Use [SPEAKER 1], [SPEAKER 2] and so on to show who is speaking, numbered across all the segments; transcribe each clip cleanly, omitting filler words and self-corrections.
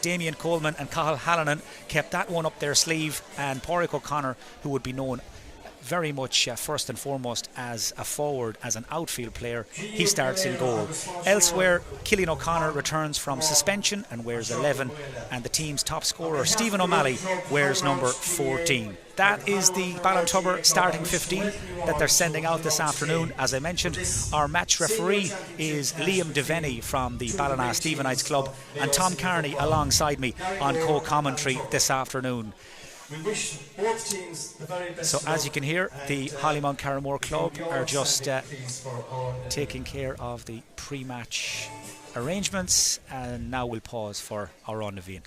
[SPEAKER 1] Damien Coleman and Cathal Hallinan kept that one up their sleeve, and Pádraig O'Connor, who would be known very much first and foremost as a forward, as an outfield player, he starts in goal. Elsewhere, Cillian O'Connor returns from suspension and wears 11, and the team's top scorer Stephen O'Malley wears number 14. That is the Ballintubber starting 15 that they're sending out this afternoon. As I mentioned, our match referee is Liam Devenny from the Ballina Stephenites Club, and Tom Carney alongside me on co-commentary this afternoon.
[SPEAKER 2] We wish both teams the very best.
[SPEAKER 1] So as you can hear, the Hollymount Garrymore Club are just taking care of the pre-match arrangements, and now we'll pause for our own Naveen.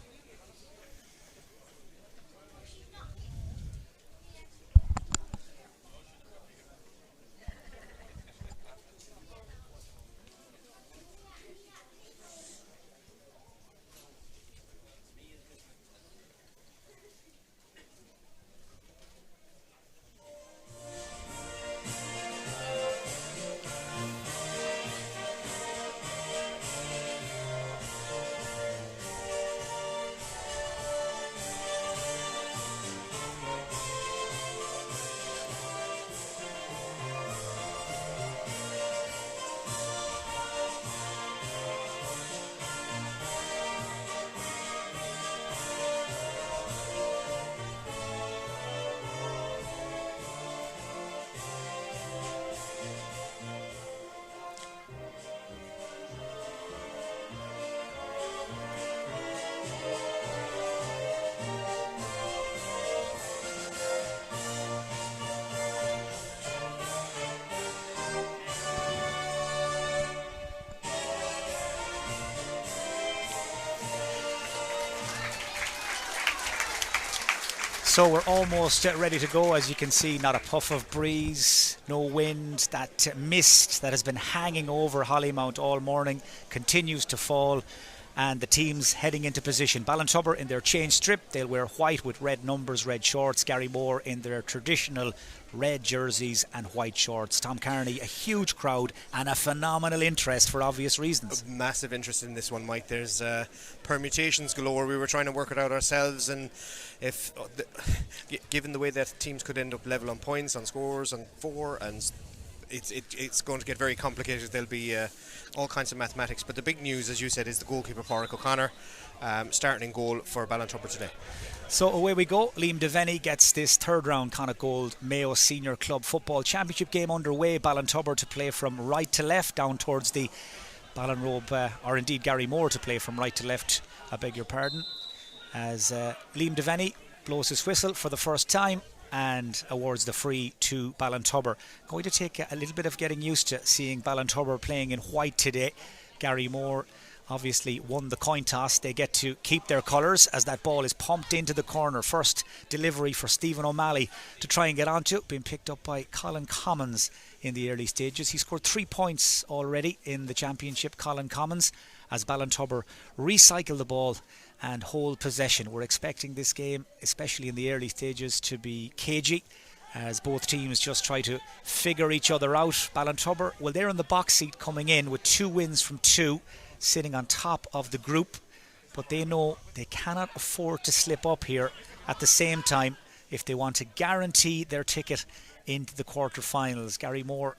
[SPEAKER 1] So we're almost ready to go. As you can see, not a puff of breeze, no wind. That mist that has been hanging over Hollymount all morning continues to fall, and the team's heading into position. Ballintubber in their change strip, they'll wear white with red numbers, red shorts. Garrymore in their traditional red jerseys and white shorts. Tom Carney, a huge crowd and a phenomenal interest for obvious reasons.
[SPEAKER 3] A massive interest in this one, Mike. There's permutations galore. We were trying to work it out ourselves, and if given the way that teams could end up level on points, on scores, on four, and it's going to get very complicated. There'll be all kinds of mathematics, but the big news, as you said, is the goalkeeper Pádraig O'Connor starting in goal for Ballintubber today.
[SPEAKER 1] So away we go. Liam Devenny gets this third round Connacht Gold Mayo Senior Club Football Championship game underway. Ballintubber to play from right to left down towards the Ballinrobe, or indeed Garrymore to play from right to left, I beg your pardon, as Liam Devenny blows his whistle for the first time and awards the free to Ballintubber. Going to take a little bit of getting used to seeing Ballintubber playing in white today. Garrymore obviously won the coin toss. They get to keep their colours as that ball is pumped into the corner. First delivery for Stephen O'Malley to try and get onto, being picked up by Colin Commons in the early stages. He scored 3 points already in the championship, Colin Commons, as Ballintubber recycle the ball and hold possession. We're expecting this game, especially in the early stages, to be cagey, as both teams just try to figure each other out. Ballintubber, well, they're in the box seat coming in with 2 wins from 2, sitting on top of the group, but they know they cannot afford to slip up here at the same time if they want to guarantee their ticket into the quarter-finals. Garrymore,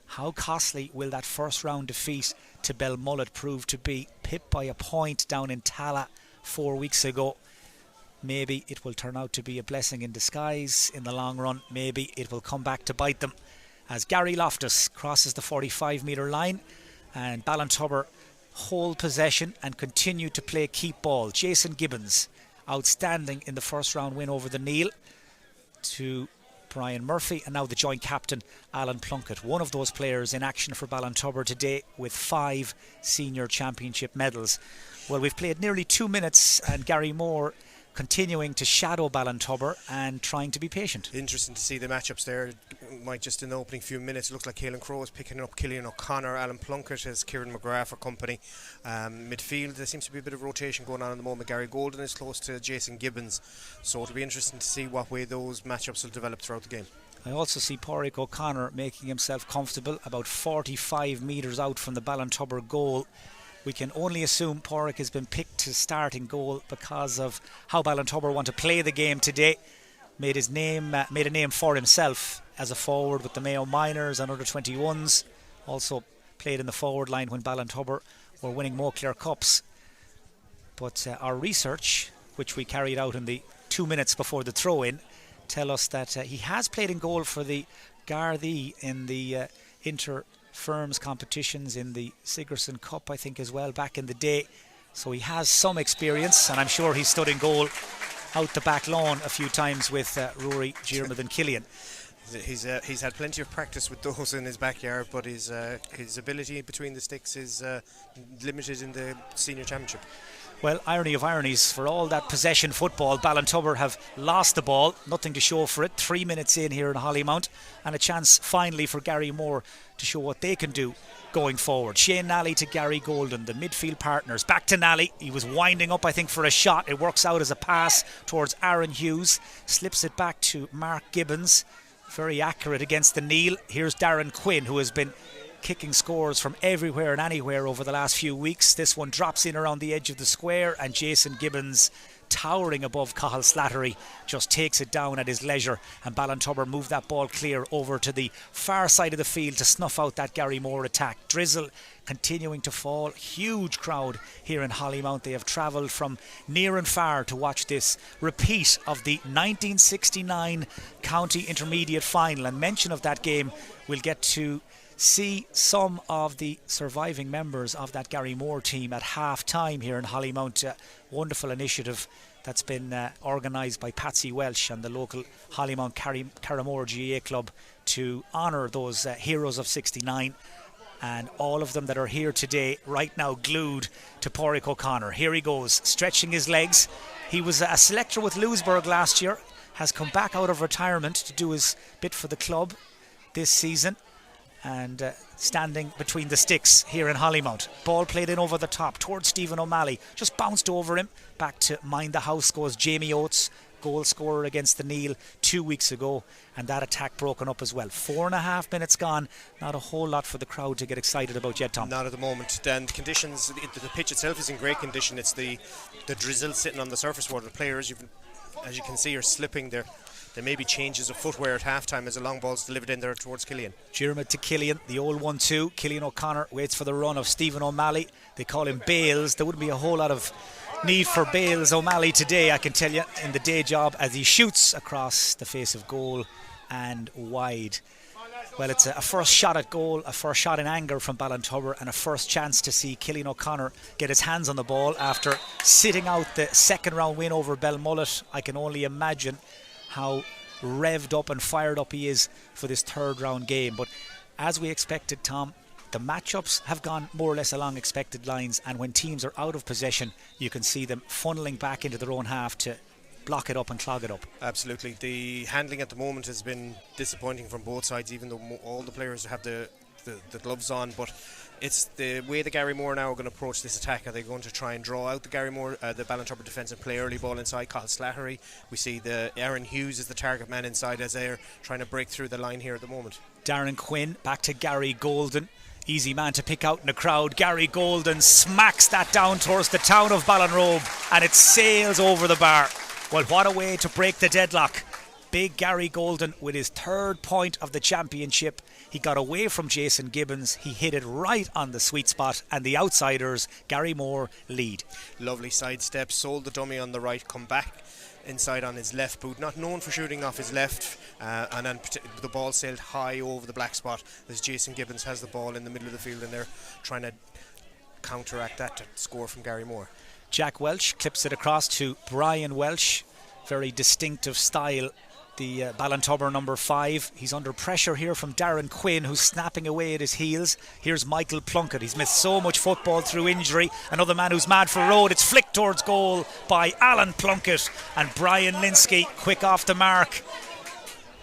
[SPEAKER 1] how costly will that first round defeat to Belmullet prove to be? Pipped by a point down in Tala 4 weeks ago. Maybe it will turn out to be a blessing in disguise in the long run. Maybe it will come back to bite them, as Gary Loftus crosses the 45-metre line and Ballintubber hold possession and continue to play keep ball. Jason Gibbons, outstanding in the first round win over the Neil, to Brian Murphy, and now the joint captain Alan Plunkett, one of those players in action for Ballintubber today with 5 senior championship medals. Well, we've played nearly 2 minutes, and Garrymore continuing to shadow Ballintubber and trying to be patient.
[SPEAKER 3] Interesting to see the matchups there, Mike. Just in the opening few minutes, it looks like Caelan Crowe is picking up Cillian O'Connor. Alan Plunkett has Kieran McGrath for company. Midfield, there seems to be a bit of rotation going on at the moment. Gary Golden is close to Jason Gibbons, so it'll be interesting to see what way those matchups will develop throughout the game.
[SPEAKER 1] I also see Pádraig O'Connor making himself comfortable about 45 metres out from the Ballintubber goal. we can only assume Porrick has been picked to start in goal because of how Ballintubber want to play the game today. Made a name for himself as a forward with the Mayo minors and under 21s. Also played in the forward line when Ballintubber were winning Moncler Cups. But our research, which we carried out in the 2 minutes before the throw-in, tell us that he has played in goal for the Gardaí in the inter-firms competitions in the Sigerson Cup, I think, as well, back in the day. So he has some experience, and I'm sure he stood in goal out the back lawn a few times with Rory, Diarmuid and Killian.
[SPEAKER 3] He's had plenty of practice with those in his backyard, but his ability between the sticks is limited in the senior championship.
[SPEAKER 1] Well, irony of ironies, for all that possession football, Ballintubber have lost the ball, nothing to show for it. 3 minutes in here in Hollymount, and a chance finally for Garrymore to show what they can do going forward. Shane Nally to Gary Golden, the midfield partners. Back to Nally. He was winding up, I think, for a shot. It works out as a pass towards Aaron Hughes. Slips it back to Mark Gibbons. Very accurate against the kneel. Here's Darren Quinn, who has been kicking scores from everywhere and anywhere over the last few weeks. This one drops in around the edge of the square, and Jason Gibbons, towering above Cathal Slattery, just takes it down at his leisure, and Ballintubber move that ball clear over to the far side of the field to snuff out that Garrymore attack. Drizzle continuing to fall. Huge crowd here in Hollymount. They have travelled from near and far to watch this repeat of the 1969 County Intermediate Final, and mention of that game we'll get to see some of the surviving members of that Garrymore team at half time here in Hollymount. Wonderful initiative that's been organised by Patsy Welsh and the local Hollymount Garrymore GA club to honour those heroes of 69, and all of them that are here today right now glued to Porrick O'Connor. Here he goes, stretching his legs. He was a selector with Lewisburg last year, has come back out of retirement to do his bit for the club this season, and standing between the sticks here in Hollymount. Ball played in over the top towards Stephen O'Malley, just bounced over him. Back to mind the house goes Jamie Oates, goal scorer against the Neil 2 weeks ago, and that attack broken up as well. 4.5 minutes gone, not a whole lot for the crowd to get excited about yet, Tom.
[SPEAKER 3] Not at the moment. And conditions, the pitch itself is in great condition. It's the drizzle sitting on the surface where the players, as you can see, are slipping there. There may be changes of footwear at half-time as a long ball's delivered in there towards Killian.
[SPEAKER 1] Diarmuid to Killian, the old 1-2. Killian O'Connor waits for the run of Stephen O'Malley. They call him Bales. There wouldn't be a whole lot of need for Bales O'Malley today, I can tell you, in the day job, as he shoots across the face of goal and wide. Well, it's a first shot at goal, a first shot in anger from Ballintubber, and a first chance to see Killian O'Connor get his hands on the ball after sitting out the second round win over Belmullet. I can only imagine how revved up and fired up he is for this third round game. But as we expected, Tom, the matchups have gone more or less along expected lines, and when teams are out of possession, you can see them funneling back into their own half to block it up and clog it up.
[SPEAKER 3] Absolutely. The handling at the moment has been disappointing from both sides, even though all the players have the gloves on. But it's the way the Garrymore now are going to approach this attack. Are they going to try and draw out the Ballintubber defence and play early ball inside Cathal Slattery? We see the Aaron Hughes is the target man inside as they're trying to break through the line here at the moment.
[SPEAKER 1] Darren Quinn back to Gary Golden. Easy man to pick out in the crowd. Gary Golden smacks that down towards the town of Ballinrobe, and it sails over the bar. Well, what a way to break the deadlock. Big Gary Golden with his third point of the championship. He got away from Jason Gibbons. He hit it right on the sweet spot, and the outsiders, Garrymore, lead. Lovely sidestep, sold the dummy on the right, come back inside on his left boot, not known for shooting off his left, and then the ball sailed high over the black spot as Jason Gibbons has the ball in the middle of the field, and they're trying to counteract that to score from Garrymore. Jack Welsh clips it across to Brian Welsh. Very distinctive style, the Ballintubber number 5. He's under pressure here from Darren Quinn, who's snapping away at his heels. Here's Michael Plunkett. He's missed so much football through injury. Another man who's mad for road. It's flicked towards goal by Alan Plunkett, and Brian Linsky quick off the mark.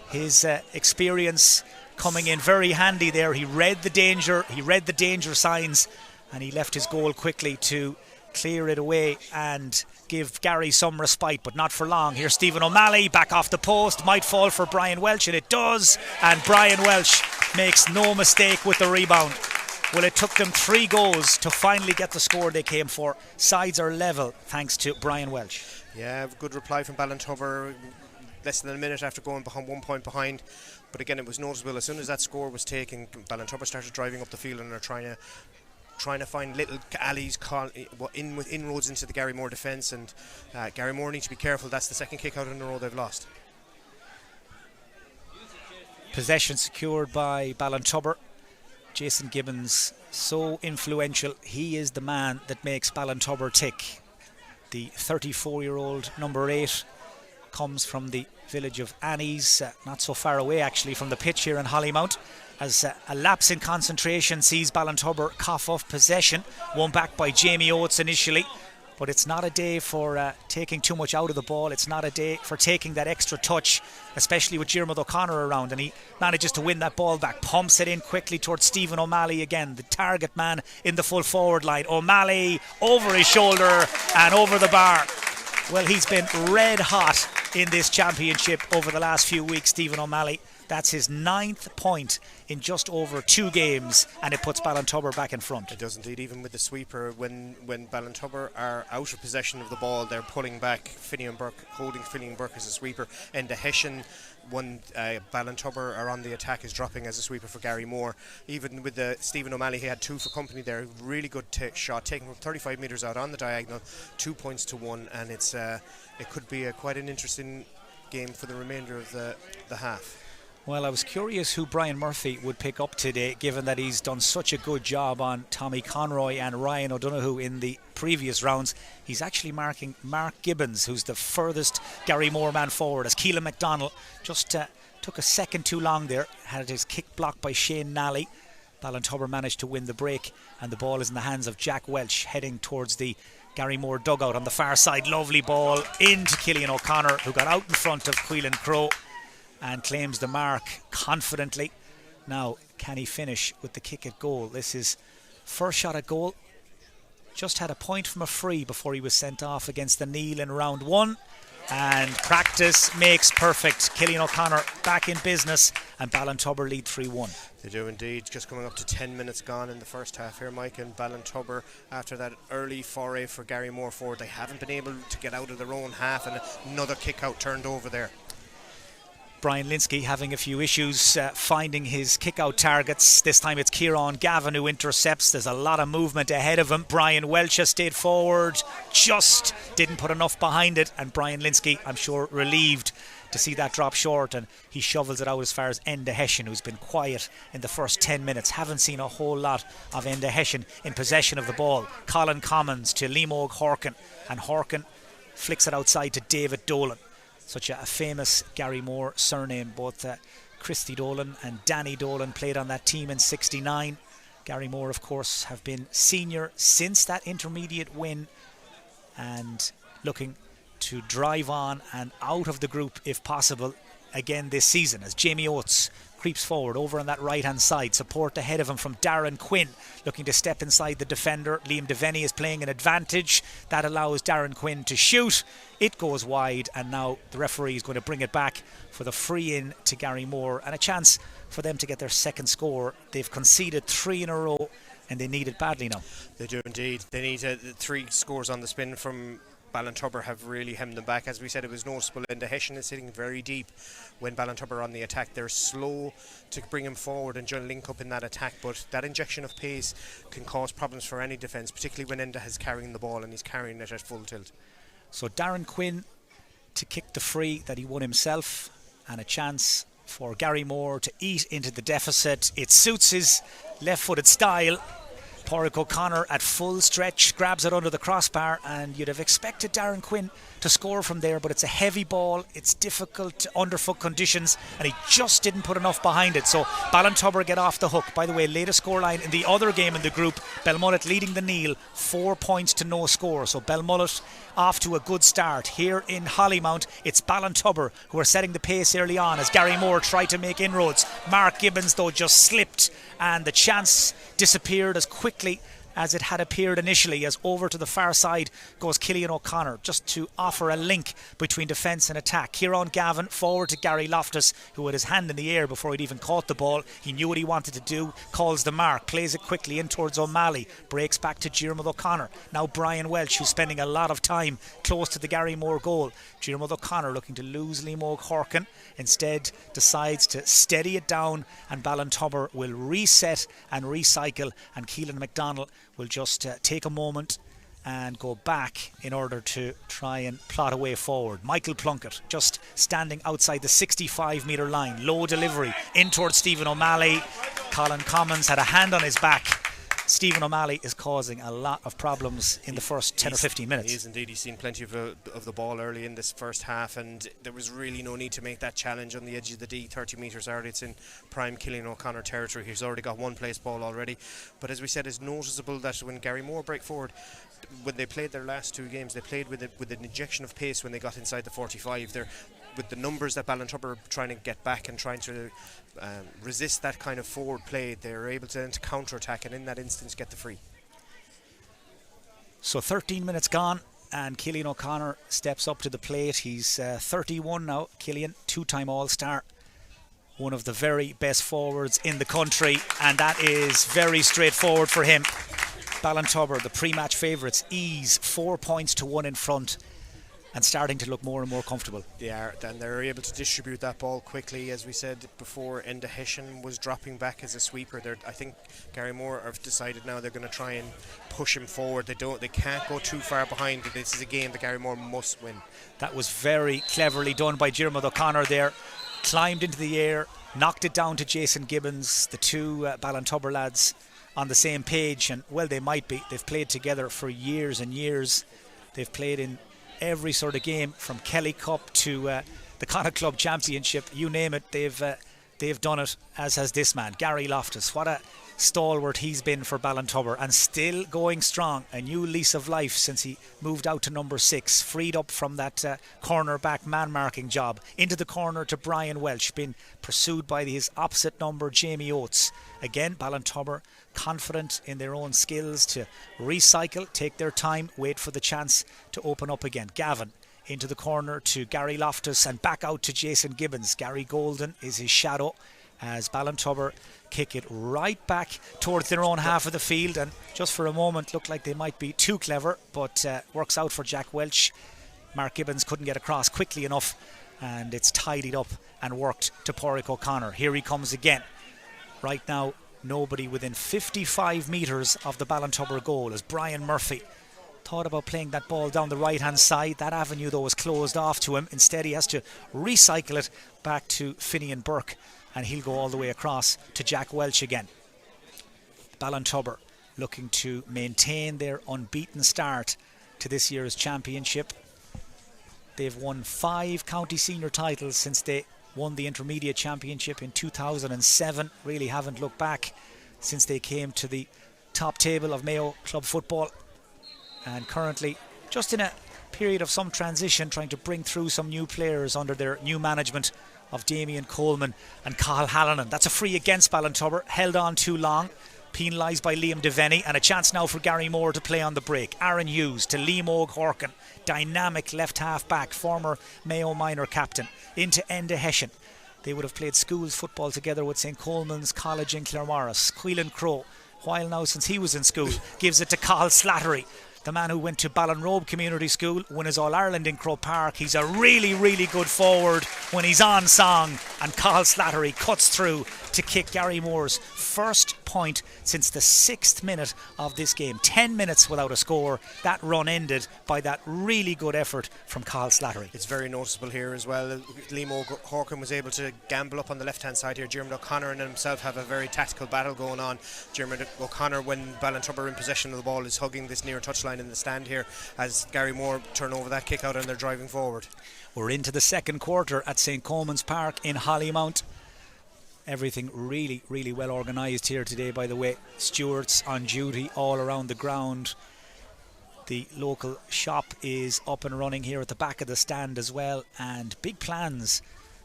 [SPEAKER 1] His experience coming in very handy there. He read the danger signs, and he left his goal quickly to clear it away and give Gary some respite, but not for long. Here's Stephen O'Malley back off the post, might fall for Brian Welsh, and it does, and Brian Welsh makes no mistake with the rebound. Well, it took them 3 goals to finally get the score they came for. Sides are level thanks to Brian Welch.
[SPEAKER 3] Yeah, good reply from Ballintubber. Less than a minute after going behind 1 point behind. But again, it was noticeable as soon as that score was taken, Ballintubber started driving up the field and are trying to find little alleys with inroads into the Garrymore defence, and Garrymore need to be careful. That's the second kick out in a row they've lost.
[SPEAKER 1] Possession secured by Ballintubber. Jason Gibbons, so influential. He is the man that makes Ballintubber tick. The 34-year-old number 8 comes from the village of Annie's, not so far away actually from the pitch here in Hollymount, as a lapse in concentration sees Ballintubber cough off possession. Won back by Jamie Oates initially, but it's not a day for taking too much out of the ball. It's not a day for taking that extra touch, especially with Diarmuid O'Connor around, and he manages to win that ball back, pumps it in quickly towards Stephen O'Malley again, the target man in the full forward line. O'Malley over his shoulder and over the bar. Well, he's been red hot in this championship over the last few weeks, Stephen O'Malley. That's his 9th point in just over 2 games, and it puts Ballintubber back in front.
[SPEAKER 3] It does indeed, even with the sweeper. When Ballintubber are out of possession of the ball, they're pulling back Finian Burke, holding Finian Burke as a sweeper. And the Hessian, when Ballintubber are on the attack, is dropping as a sweeper for Garrymore. Even with the Stephen O'Malley, he had 2 for company there. Really good shot, taken from 35 metres out on the diagonal, 2 points to 1, and it could be quite an interesting game for the remainder of the half.
[SPEAKER 1] Well, I was curious who Brian Murphy would pick up today, given that he's done such a good job on Tommy Conroy and Ryan O'Donoghue in the previous rounds. He's actually marking Mark Gibbons, who's the furthest Garrymore man forward, as Keelan McDonald just took a second too long there, had his kick blocked by Shane Nally. Ballintubber managed to win the break, and the ball is in the hands of Jack Welch, heading towards the Garrymore dugout on the far side. Lovely ball into Killian O'Connor, who got out in front of Quillan Crowe and claims the mark confidently. Now, can he finish with the kick at goal? This is first shot at goal. Just had a point from a free before he was sent off against the Neil in round 1. And practice makes perfect. Killian O'Connor back in business, and Ballintubber lead 3-1.
[SPEAKER 3] They do indeed. Just coming up to 10 minutes gone in the first half here, Mike, and Ballintubber, after that early foray for Garrymore forward, they haven't been able to get out of their own half, and another kick out turned over there.
[SPEAKER 1] Brian Linsky having a few issues finding his kick-out targets. This time it's Kieran Gavin who intercepts. There's a lot of movement ahead of him. Brian Welch has stayed forward, just didn't put enough behind it, and Brian Linsky, I'm sure, relieved to see that drop short, and he shovels it out as far as Enda Hessian, who's been quiet in the first 10 minutes. Haven't seen a whole lot of Enda Hessian in possession of the ball. Colin Commons to Limog Horkin, and Horkin flicks it outside to David Dolan. Such a famous Garrymore surname. Both Christy Dolan and Danny Dolan played on that team in '69. Garrymore, of course, have been senior since that intermediate win, and looking to drive on and out of the group if possible again this season, as Jamie Oates creeps forward over on that right hand side. Support ahead of him from Darren Quinn, looking to step inside the defender. Liam Devaney is playing an advantage. That allows Darren Quinn to shoot. It goes wide, and now the referee is going to bring it back for the free in to Garrymore, and a chance for them to get their second score. They've conceded 3 in a row, and they need it badly now.
[SPEAKER 3] They do indeed. They need 3 scores on the spin from Ballintubber have really hemmed them back. As we said, it was noticeable, and the Hessian is sitting very deep when Ballintubber are on the attack. They're slow to bring him forward and just link up in that attack, but that injection of pace can cause problems for any defence, particularly when Enda is carrying the ball and he's carrying it at full tilt. So
[SPEAKER 1] Darren Quinn to kick the free that he won himself, and a chance for Garrymore to eat into the deficit. It suits his left-footed style. Pádraig O'Connor at full stretch grabs it under the crossbar, and you'd have expected Darren Quinn to score from there, but it's a heavy ball, it's difficult underfoot conditions, and he just didn't put enough behind it. So Ballintubber get off the hook. By the way, latest scoreline in the other game in the group, Belmullet leading the Neil 4 points to no score. So Belmullet off to a good start. Here in Hollymount, it's Ballintubber who are setting the pace early on as Garrymore tried to make inroads. Mark Gibbons though just slipped, and the chance disappeared as quickly as it had appeared initially, as over to the far side goes Cillian O'Connor, just to offer a link between defence and attack. Kieran Gavin forward to Gary Loftus, who had his hand in the air before he'd even caught the ball. He knew what he wanted to do, calls the mark, plays it quickly in towards O'Malley, breaks back to Diarmuid O'Connor. Now Brian Welch, who's spending a lot of time close to the Garrymore goal. Diarmuid O'Connor looking to lose Liam Horkin, instead decides to steady it down, and Ballintubber will reset and recycle, and Keelan McDonald will just take a moment and go back in order to try and plot a way forward. Michael Plunkett just standing outside the 65 metre line, low delivery in towards Stephen O'Malley. Colin Commons had a hand on his back. Stephen O'Malley is causing a lot of problems in the first 10 or 15 minutes.
[SPEAKER 3] He is indeed. He's seen plenty of the ball early in this first half, and there was really no need to make that challenge on the edge of the D. 30 metres already. It's in prime Cillian O'Connor territory. He's already got one place ball already. But as we said, it's noticeable that when Garrymore break forward, when they played their last two games, they played with an injection of pace when they got inside the 45. They're with the numbers that Ballintubber are trying to get back and trying to resist that kind of forward play, they're able to then counter-attack and in that instance get the free.
[SPEAKER 1] So 13 minutes gone and Cillian O'Connor steps up to the plate. He's 31 now. Cillian, two-time All-Star, one of the very best forwards in the country, and that is very straightforward for him. Ballintubber, the pre-match favourites, ease 4 points to 1 in front, and starting to look more and more comfortable.
[SPEAKER 3] They are, and they're able to distribute that ball quickly. As we said before, Enda Hessian was dropping back as a sweeper. I think Garrymore have decided now they're going to try and push him forward. They can't go too far behind. This is a game that Garrymore must win.
[SPEAKER 1] That was very cleverly done by Diarmuid O'Connor there. Climbed into the air, knocked it down to Jason Gibbons, the two Ballintubber lads on the same page, and well, they might be. They've played together for years and years. They've played in every sort of game, from Kelly Cup to the Connacht Club Championship, you name it, they've done it, as has this man, Gary Loftus. What a stalwart he's been for Ballintubber, and still going strong. A new lease of life since he moved out to number 6, freed up from that corner-back man-marking job. Into the corner to Brian Welch, being pursued by his opposite number, Jamie Oates. Again, Ballintubber confident in their own skills to recycle, take their time, wait for the chance to open up again. Gavin into the corner to Gary Loftus and back out to Jason Gibbons. Gary Golden is his shadow as Ballintubber kick it right back towards their own half of the field, and just for a moment looked like they might be too clever, but works out for Jack Welch. Mark Gibbons couldn't get across quickly enough, and it's tidied up and worked to Pádraig O'Connor. Here he comes again. Right now nobody within 55 metres of the Ballintubber goal, as Brian Murphy thought about playing that ball down the right hand side. That avenue though was closed off to him. Instead he has to recycle it back to Finian Burke, and he'll go all the way across to Jack Welch again. Ballintubber looking to maintain their unbeaten start to this year's championship. They've won 5 county senior titles since they won the intermediate championship in 2007. Really haven't looked back since they came to the top table of Mayo club football, and currently just in a period of some transition, trying to bring through some new players under their new management of Damien Coleman and Cathal Hallinan. That's a free against Ballintubber, held on too long, penalised by Liam Devaney, and a chance now for Garrymore to play on the break. Aaron Hughes to Liam Horkin, dynamic left half back, former Mayo minor captain, into Enda Hessian. They would have played schools football together with St Coleman's College in Claremorris. Quillan Crowe, while now since he was in school, gives it to Cathal Slattery, the man who went to Ballinrobe Community School, won his All-Ireland in Croke Park. He's a really, really good forward when he's on song, and Cathal Slattery cuts through to kick Garrymore's first point since the 6th minute of this game. 10 minutes without a score. That run ended by that really good effort from Cathal Slattery.
[SPEAKER 3] It's very noticeable here as well. Liam Horkin was able to gamble up on the left-hand side here. Diarmuid O'Connor and himself have a very tactical battle going on. Diarmuid O'Connor, when Ballintubber in possession of the ball, is hugging this near touchline in the stand here as Garrymore turn over that kick out and they're driving forward.
[SPEAKER 1] We're into the second quarter at St Coleman's Park in Hollymount. Everything really, really well organised here today, by the way. Stewards on duty all around the ground. The local shop is up and running here at the back of the stand as well, and big plans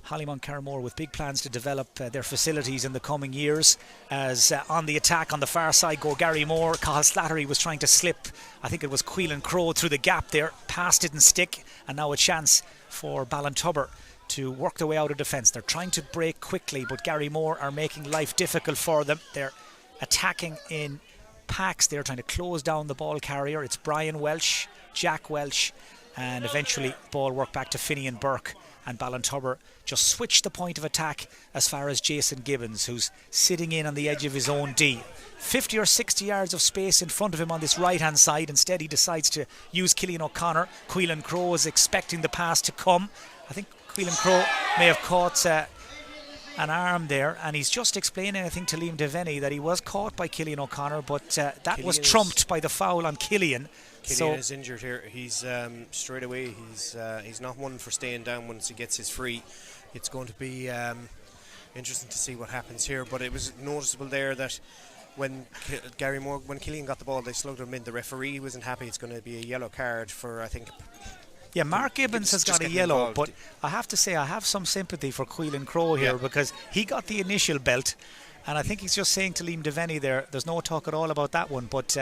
[SPEAKER 1] Hollymount Garrymore with big plans to develop their facilities in the coming years. As on the attack on the far side go Garrymore. Cathal Slattery was trying to slip, I think it was Queelan Crowe, through the gap there. Pass didn't stick, and now a chance for Ballintubber to work their way out of defence. They're trying to break quickly, but Garrymore are making life difficult for them. They're attacking in packs. They're trying to close down the ball carrier. It's Brian Welsh, Jack Welsh, and eventually ball work back to Finian Burke, and Ballintubber just switched the point of attack as far as Jason Gibbons, who's sitting in on the edge of his own D. 50 or 60 yards of space in front of him on this right hand side. Instead he decides to use Cillian O'Connor. Queelan Crowe is expecting the pass to come. I think Queelan Crowe may have caught an arm there, and he's just explaining, I think, to Liam Devaney that he was caught by Cillian O'Connor, but that was trumped by the foul on Cillian.
[SPEAKER 3] Cillian is injured here. He's straight away. He's not one for staying down once he gets his free. It's going to be interesting to see what happens here. But it was noticeable there that when Cillian got the ball, they slugged him in. The referee wasn't happy. It's going to be a yellow card for, I think.
[SPEAKER 1] Yeah, Mark Gibbons has got a yellow,
[SPEAKER 3] involved.
[SPEAKER 1] but I have to say I have some sympathy for Queelan Crowe here, because he got the initial belt, and I think he's just saying to Liam Devaney there's no talk at all about that one. But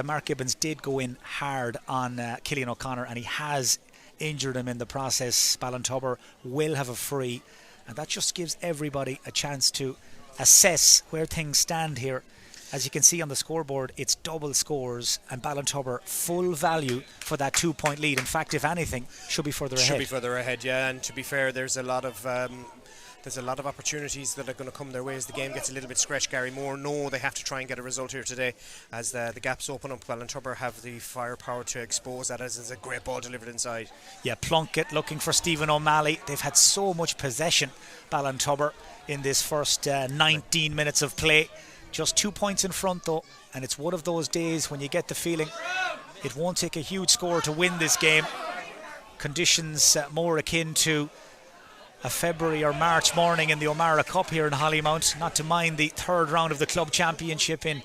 [SPEAKER 1] Mark Gibbons did go in hard on Cillian O'Connor, and he has injured him in the process. Ballintubber will have a free, and that just gives everybody a chance to assess where things stand here. As you can see on the scoreboard, it's double scores, and Ballintubber full value for that 2-point lead. In fact, if anything, should be further ahead.
[SPEAKER 3] Should be further ahead, yeah. And to be fair, there's a lot of opportunities that are going to come their way as the game gets a little bit stretched. Garrymore know they have to try and get a result here today as the gaps open up. Ballintubber have the firepower to expose that, as is a great ball delivered inside. Yeah,
[SPEAKER 1] Plunkett looking for Stephen O'Malley. They've had so much possession, Ballintubber, in this first 19 minutes of play. Just 2 points in front though, and it's one of those days when you get the feeling it won't take a huge score to win this game. Conditions more akin to a February or March morning in the O'Mara Cup here in Hollymount, not to mind the third round of the club championship in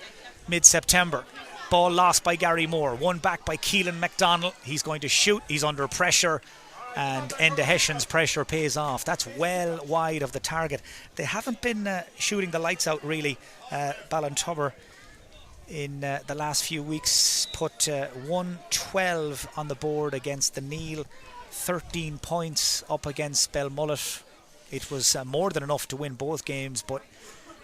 [SPEAKER 1] mid-September. Ball lost by Garrymore, won back by Keelan McDonald. He's going to shoot, he's under pressure, and Enda Hessian's pressure pays off. That's well wide of the target. They haven't been shooting the lights out really. Ballintubber in the last few weeks put 112 on the board against the Neil, 13 points up against Belmullet. It was more than enough to win both games, but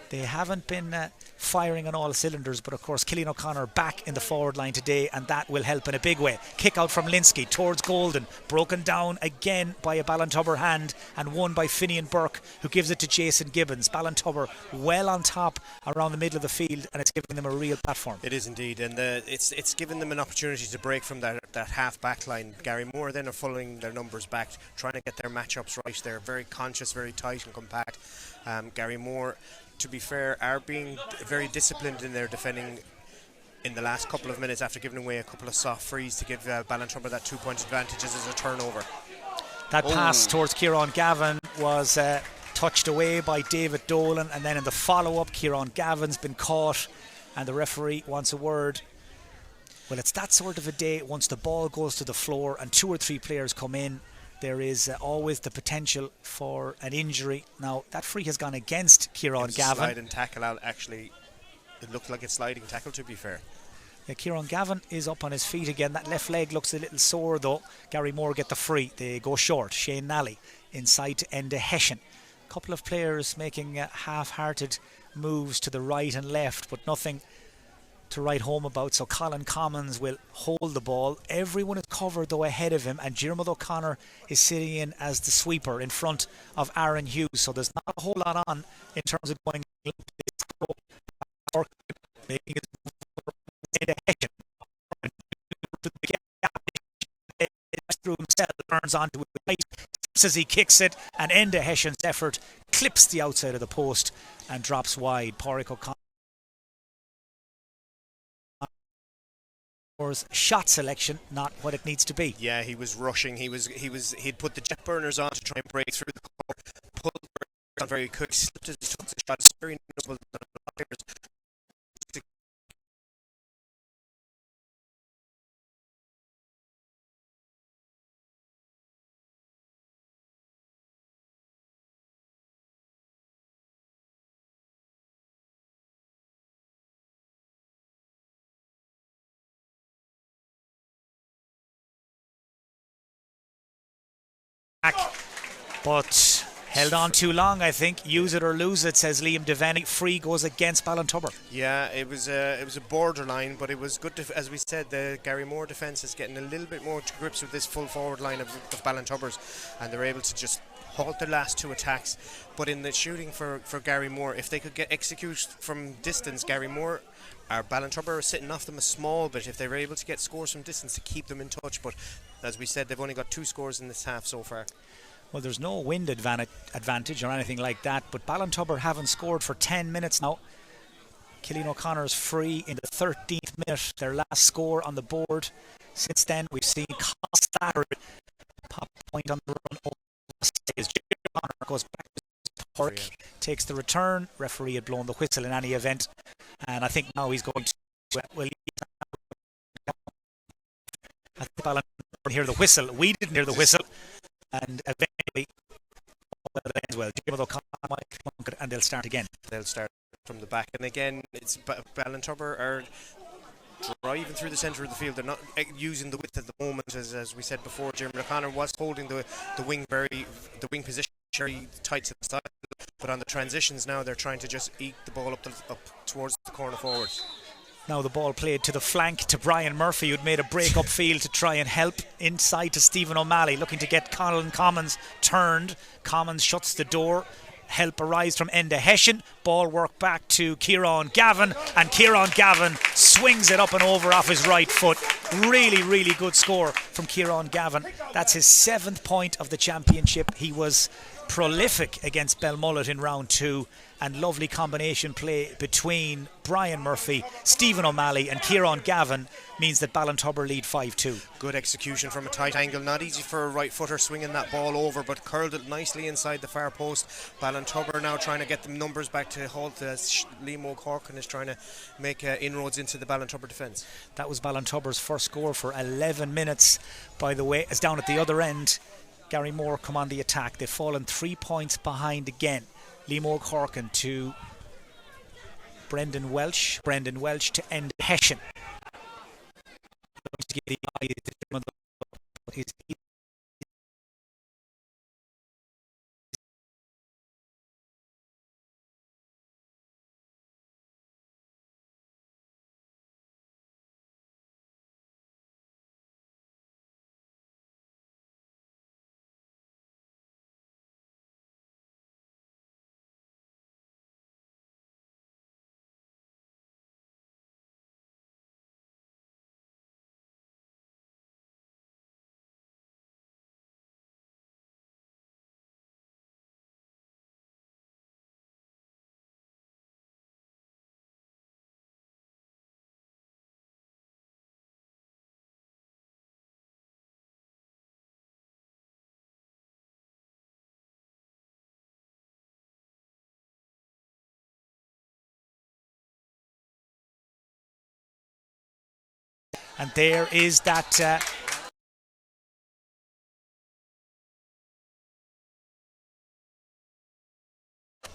[SPEAKER 1] they haven't been firing on all cylinders. But of course Cillian O'Connor back in the forward line today, and that will help in a big way. Kick out from Linsky towards Golden, broken down again by a Ballintubber hand and won by Finian Burke, who gives it to Jason Gibbons. Ballintubber well on top around the middle of the field, and it's giving them a real platform.
[SPEAKER 3] It is indeed, and it's given them an opportunity to break from that half back line. Garrymore then are following their numbers back, trying to get their matchups right. They're very conscious, very tight and compact. Garrymore, to be fair, are being very disciplined in their defending in the last couple of minutes after giving away a couple of soft frees to give Ballintubber that 2-point advantage as a turnover.
[SPEAKER 1] That pass towards Kieran Gavin was touched away by David Dolan, and then in the follow-up Kieran Gavin's been caught and the referee wants a word. Well, it's that sort of a day. Once the ball goes to the floor and 2 or 3 players come in, there is always the potential for an injury. Now, that free has gone against Kieran Gavin.
[SPEAKER 3] Slide and tackle out, actually. It looked like a sliding tackle, to be fair.
[SPEAKER 1] Yeah, Kieran Gavin is up on his feet again. That left leg looks a little sore though. Garrymore get the free. They go short. Shane Nally inside to Enda Hessian. A couple of players making half-hearted moves to the right and left, but nothing to write home about. So Colin Commons will hold the ball. Everyone is covered though ahead of him, and Diarmuid O'Connor is sitting in as the sweeper in front of Aaron Hughes. So there's not a whole lot on in terms of going making his through himself, turns onto it right as he kicks it, and Enda Hessian's effort clips the outside of the post and drops wide. Pádraig O'Connor shot selection not what it needs to be.
[SPEAKER 3] Yeah, he was rushing. He'd put the jet burners on to try and break through the court, pulled on very quick, slipped his took the shot. It's very noticeable that
[SPEAKER 1] but held on too long, I think. Use it or lose it, says Liam Devaney. Free goes against Ballintubber.
[SPEAKER 3] Yeah, it was a borderline, but it was good. As we said, the Garrymore defence is getting a little bit more to grips with this full forward line of Ballintubbers, and they're able to just halt the last two attacks. But in the shooting for Garrymore, if they could get execute from distance, Garrymore or Ballintubber are sitting off them a small bit if they were able to get scores from distance to keep them in touch. But as we said, they've only got 2 scores in this half so far.
[SPEAKER 1] Well, there's no wind advantage or anything like that, but Ballintubber haven't scored for 10 minutes now. Cillian O'Connor's free in the 13th minute, their last score on the board. Since then, we've seen Costa pop point on the run over. O'Connor goes back to his park, takes the return. Referee had blown the whistle in any event, and I think now he's going to. Well, I think Ballintubber didn't hear the whistle. We didn't hear the whistle, and eventually, it ends well. Jim O'Connor, and they'll start again.
[SPEAKER 3] They'll start from the back, and again, it's Ballintubber are driving through the centre of the field. They're not using the width at the moment, as we said before. Jim O'Connor was holding the wing position very tight to the side, but on the transitions now they're trying to just eke the ball up towards the corner forward.
[SPEAKER 1] Now the ball played to the flank to Brian Murphy, who'd made a break up field to try and help. Inside to Stephen O'Malley, looking to get Colin Commons turned. Commons shuts the door. Help arrives from Enda Hessian. Ball work back to Kieran Gavin, and Kieran Gavin swings it up and over off his right foot. Really, really good score from Kieran Gavin. That's his 7th point of the championship. He was prolific against Belmullet in round 2, and lovely combination play between Brian Murphy, Stephen O'Malley and Kieran Gavin means that Ballintubber lead 5-2.
[SPEAKER 3] Good execution from a tight angle. Not easy for a right footer swinging that ball over, but curled it nicely inside the far post. Ballintubber now trying to get the numbers back to halt. Liam O'Corkin is trying to make inroads into the Ballintubber defence.
[SPEAKER 1] That was Ballintubber's first score for 11 minutes, by the way. As down at the other end, Garrymore come on the attack. They've fallen 3 points behind again. Liam O'Corkin to Brendan Welsh to Enda Hessian. And there is that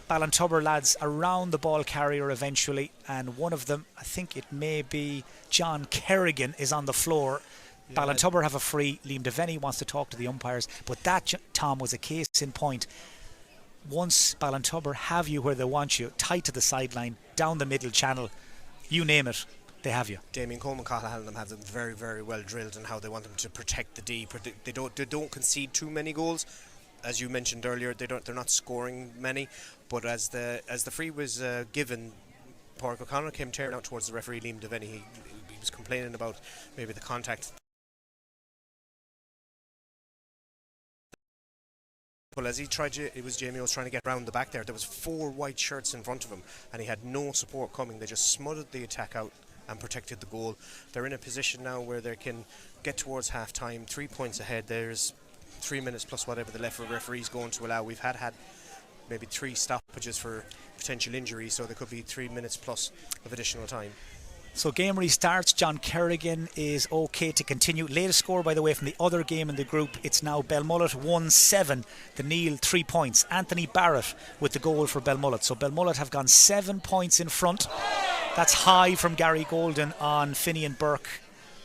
[SPEAKER 1] Ballintubber lads around the ball carrier eventually, and one of them, I think it may be John Kerrigan, is on the floor. Yeah. Ballintubber have a free. Liam Devaney wants to talk to the umpires, but that, Tom, was a case in point. Once Ballintubber have you where they want you, tight to the sideline, down the middle channel, you name it, they have you.
[SPEAKER 3] Damien Coleman, Cathal and them have them very, very well drilled in how they want them to protect the D. They don't concede too many goals. As you mentioned earlier, they're not scoring many. But as the free was given, Pádraig O'Connor came tearing out towards the referee, Liam Devaney. He was complaining about maybe the contact. Well, as he tried to, it was Jamie was trying to get round the back there. There was 4 white shirts in front of him, and he had no support coming. They just smothered the attack out and protected the goal. They're in a position now where they can get towards half time, 3 points ahead. There's 3 minutes plus whatever the referee's going to allow. We've had maybe 3 stoppages for potential injury, so there could be 3 minutes plus of additional time.
[SPEAKER 1] So game restarts. John Kerrigan is okay to continue. Latest score, by the way, from the other game in the group, it's now Belmullet 1-7. The Neil 3 points. Anthony Barrett with the goal for Belmullet. So Belmullet have gone 7 points in front. That's high from Gary Golden on Finian Burke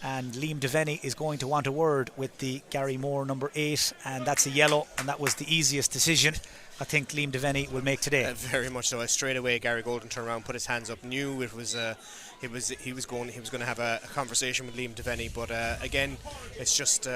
[SPEAKER 1] and Liam Devaney is going to want a word with the Garrymore number 8, and that's a yellow, and that was the easiest decision I think Liam Devaney will make today.
[SPEAKER 3] Very much so. Straight away, Gary Golden turned around, put his hands up, knew it was he was going to have a conversation with Liam Devaney, but again, it's just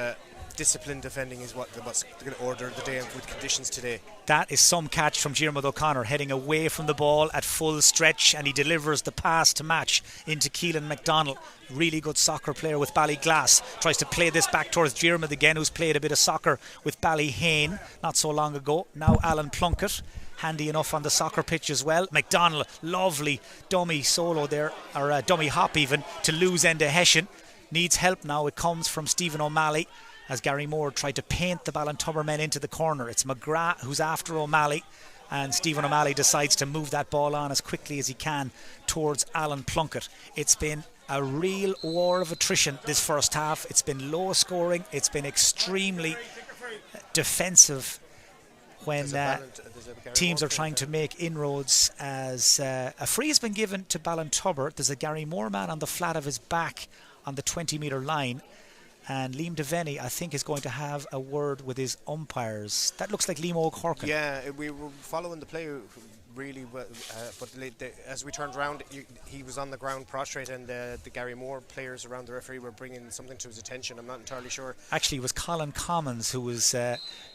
[SPEAKER 3] disciplined defending is what's going to order the day with conditions today.
[SPEAKER 1] That is some catch from Diarmuid O'Connor, heading away from the ball at full stretch, and he delivers the pass to match into Keelan McDonald. Really good soccer player with Ballyglass. Tries to play this back towards Diarmuid again, who's played a bit of soccer with Ballyhane not so long ago. Now Alan Plunkett, handy enough on the soccer pitch as well. McDonald, lovely dummy solo there, or dummy hop even, to lose Enda Hessian. Needs help now. It comes from Stephen O'Malley, as Garrymore tried to paint the Ballintubber men into the corner. It's McGrath who's after O'Malley, and Stephen O'Malley decides to move that ball on as quickly as he can towards Alan Plunkett. It's been a real war of attrition this first half. It's been low scoring. It's been extremely defensive when teams are trying to make inroads, as a free has been given to Ballintubber. There's a Garrymore man on the flat of his back on the 20-metre line, and Liam Devaney, I think, is going to have a word with his umpires. That looks like Liam O'Corkin.
[SPEAKER 3] Yeah, we were following the play really well, but as we turned around, he was on the ground prostrate, and the Garrymore players around the referee were bringing something to his attention. I'm not entirely sure.
[SPEAKER 1] Actually, it was Colin Commons who was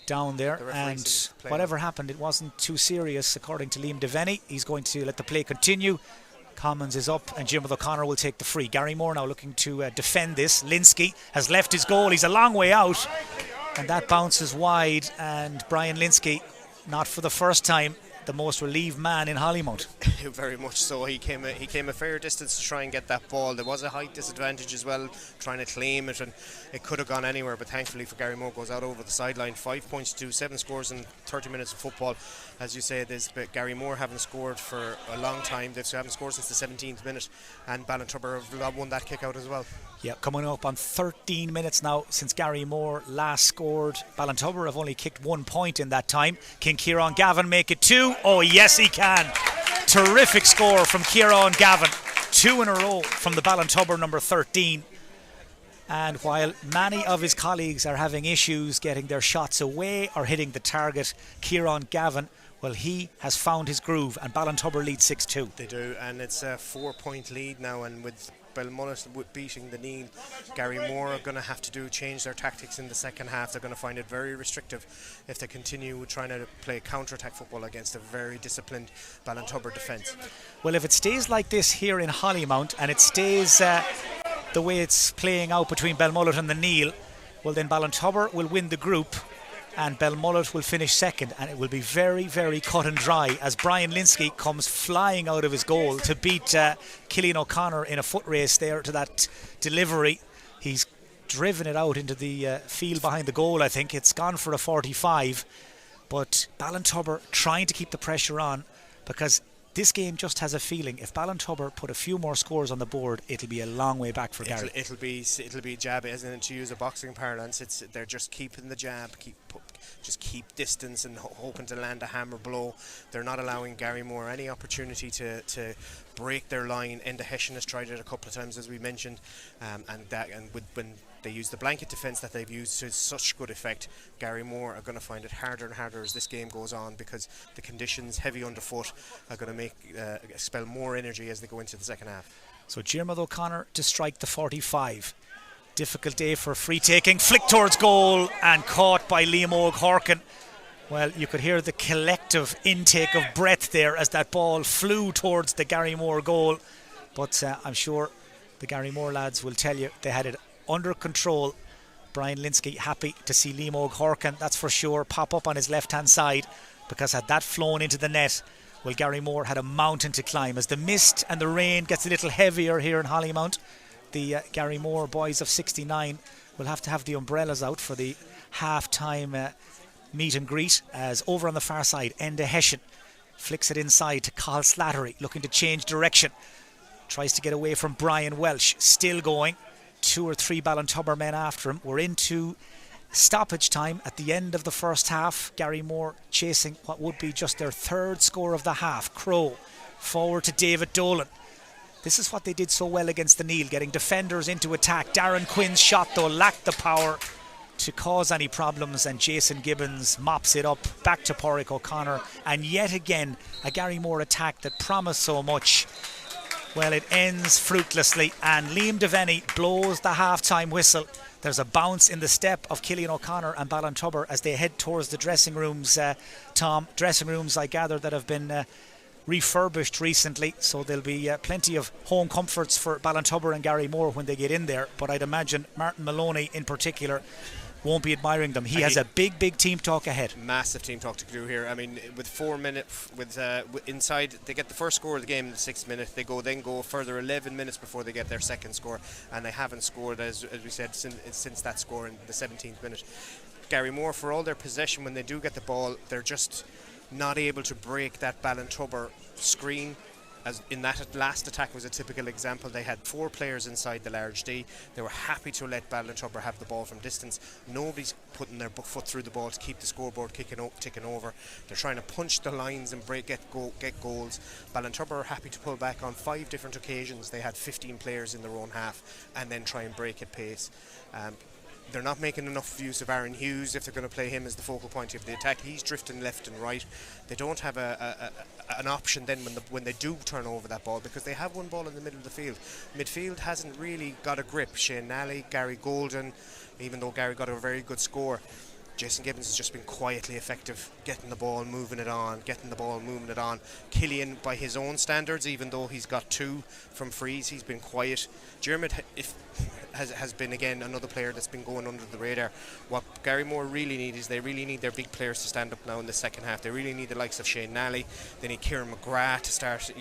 [SPEAKER 1] down there, and whatever happened, it wasn't too serious, according to Liam Devaney. He's going to let the play continue. Commons is up, and Diarmuid O'Connor will take the free. Garrymore now looking to defend this. Linsky has left his goal. He's a long way out, and that bounces wide, and Brian Linsky, not for the first time, the most relieved man in Hollymount.
[SPEAKER 3] Very much so. He came a fair distance to try and get that ball. There was a height disadvantage as well, trying to claim it, and it could have gone anywhere, but thankfully for Garrymore, goes out over the sideline. 5 points to 7 scores in 30 minutes of football. As you say, Garrymore haven't scored for a long time. They haven't scored since the 17th minute, and Ballintubber have won that kick out as well.
[SPEAKER 1] Yeah, coming up on 13 minutes now since Garrymore last scored. Ballintubber have only kicked 1 point in that time. Can Kieran Gavin make it 2? Oh yes, he can. Terrific score from Kieran Gavin. 2 in a row from the Ballintubber number 13. And while many of his colleagues are having issues getting their shots away or hitting the target, Kieran Gavin, well, he has found his groove, and Ballintubber lead 6-2.
[SPEAKER 3] They do, and it's a 4-point lead now, and with Belmullet beating the Neil, Garrymore are going to have to change their tactics in the second half. They're going to find it very restrictive if they continue trying to play counter-attack football against a very disciplined Ballintubber defence.
[SPEAKER 1] Well, if it stays like this here in Hollymount, and it stays the way it's playing out between Belmullet and the Neil, well then Ballintubber will win the group, and Belmullet will finish second, and it will be very, very cut and dry as Brian Linsky comes flying out of his goal to beat Killian O'Connor in a foot race there to that delivery. He's driven it out into the field behind the goal, I think. It's gone for a 45, but Ballintubber trying to keep the pressure on, because this game just has a feeling if Ballintubber put a few more scores on the board, it'll be a long way back for Gary.
[SPEAKER 3] It'll be jab, isn't it? To use a boxing parlance, they're just keeping the jab, keep distance and hoping to land a hammer blow. They're not allowing Garrymore any opportunity to break their line. Enda Hessian has tried it a couple of times, as we mentioned, when they use the blanket defence that they've used to such good effect, Garrymore are going to find it harder and harder as this game goes on, because the conditions, heavy underfoot, are going to expel more energy as they go into the second half.
[SPEAKER 1] So Diarmuid O'Connor to strike the 45. Difficult day for free taking, flick towards goal and caught by Liam O'Corkin. Well, you could hear the collective intake of breath there as that ball flew towards the Garrymore goal, but I'm sure the Garrymore lads will tell you they had it under control. Brian Linsky happy to see Liam O'Corkin, that's for sure, pop up on his left hand side, because had that flown into the net, well, Garrymore had a mountain to climb. As the mist and the rain gets a little heavier here in Hollymount, the Garrymore boys of 69 will have to have the umbrellas out for the half-time meet and greet, as over on the far side, Enda Hessian flicks it inside to Carl Slattery, looking to change direction. Tries to get away from Brian Welsh, still going. 2 or 3 Ballintubber men after him. We're into stoppage time at the end of the first half. Garrymore chasing what would be just their 3rd score of the half. Crow forward to David Dolan. This is what they did so well against the Neil, getting defenders into attack. Darren Quinn's shot, though, lacked the power to cause any problems, and Jason Gibbons mops it up back to Porrick O'Connor. And yet again, a Garrymore attack that promised so much. Well, it ends fruitlessly, and Liam Devaney blows the half-time whistle. There's a bounce in the step of Cillian O'Connor and Ballintubber as they head towards the dressing rooms, Tom. Dressing rooms, I gather, that have been refurbished recently, so there'll be plenty of home comforts for Ballintubber and Garrymore when they get in there. But I'd imagine Martin Maloney in particular won't be admiring them. He has a big team talk ahead.
[SPEAKER 3] Massive team talk to do here. I mean, with 4 minutes, inside, they get the first score of the game in the 6th minute. They go further 11 minutes before they get their second score, and they haven't scored, as we said, since that score in the 17th minute. Garrymore, for all their possession, when they do get the ball, they're just not able to break that Ballintubber screen. As in that last attack was a typical example. They had 4 players inside the large D. They were happy to let Ballintubber have the ball from distance. Nobody's putting their foot through the ball to keep the scoreboard ticking over. They're trying to punch the lines and get goals. Ballintubber are happy to pull back on 5 different occasions. They had 15 players in their own half and then try and break at pace. They're not making enough use of Aaron Hughes if they're going to play him as the focal point of the attack. He's drifting left and right. They don't have an option then when they do turn over that ball, because they have one ball in the middle of the field. Midfield hasn't really got a grip. Shane Nally, Gary Golden, even though Gary got a very good score, Jason Gibbons has just been quietly effective, getting the ball, moving it on. Cillian, by his own standards, even though he's got 2 from frees, he's been quiet. Dermot has been, again, another player that's been going under the radar. What Garrymore really need is they really need their big players to stand up now in the second half. They really need the likes of Shane Nally. They need Kieran McGrath to start,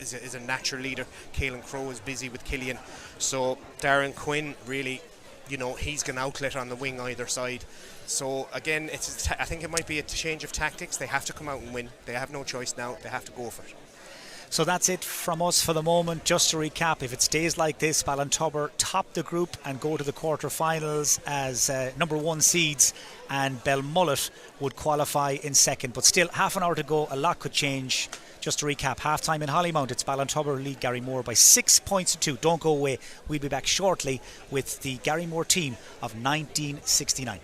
[SPEAKER 3] is a natural leader. Caelan Crowe is busy with Cillian. So Darren Quinn, really, he's got an outlet on the wing either side. So again, I think it might be a change of tactics. They have to come out and win. They have no choice now. They have to go for it.
[SPEAKER 1] So that's it from us for the moment. Just to recap, if it stays like this, Ballintubber top the group and go to the quarter-finals as number 1 seeds, and Belmullet would qualify in second. But still, half an hour to go. A lot could change. Just to recap, half-time in Hollymount, it's Ballintubber lead Garrymore by 6 points to 2. Don't go away. We'll be back shortly with the Garrymore team of 1969.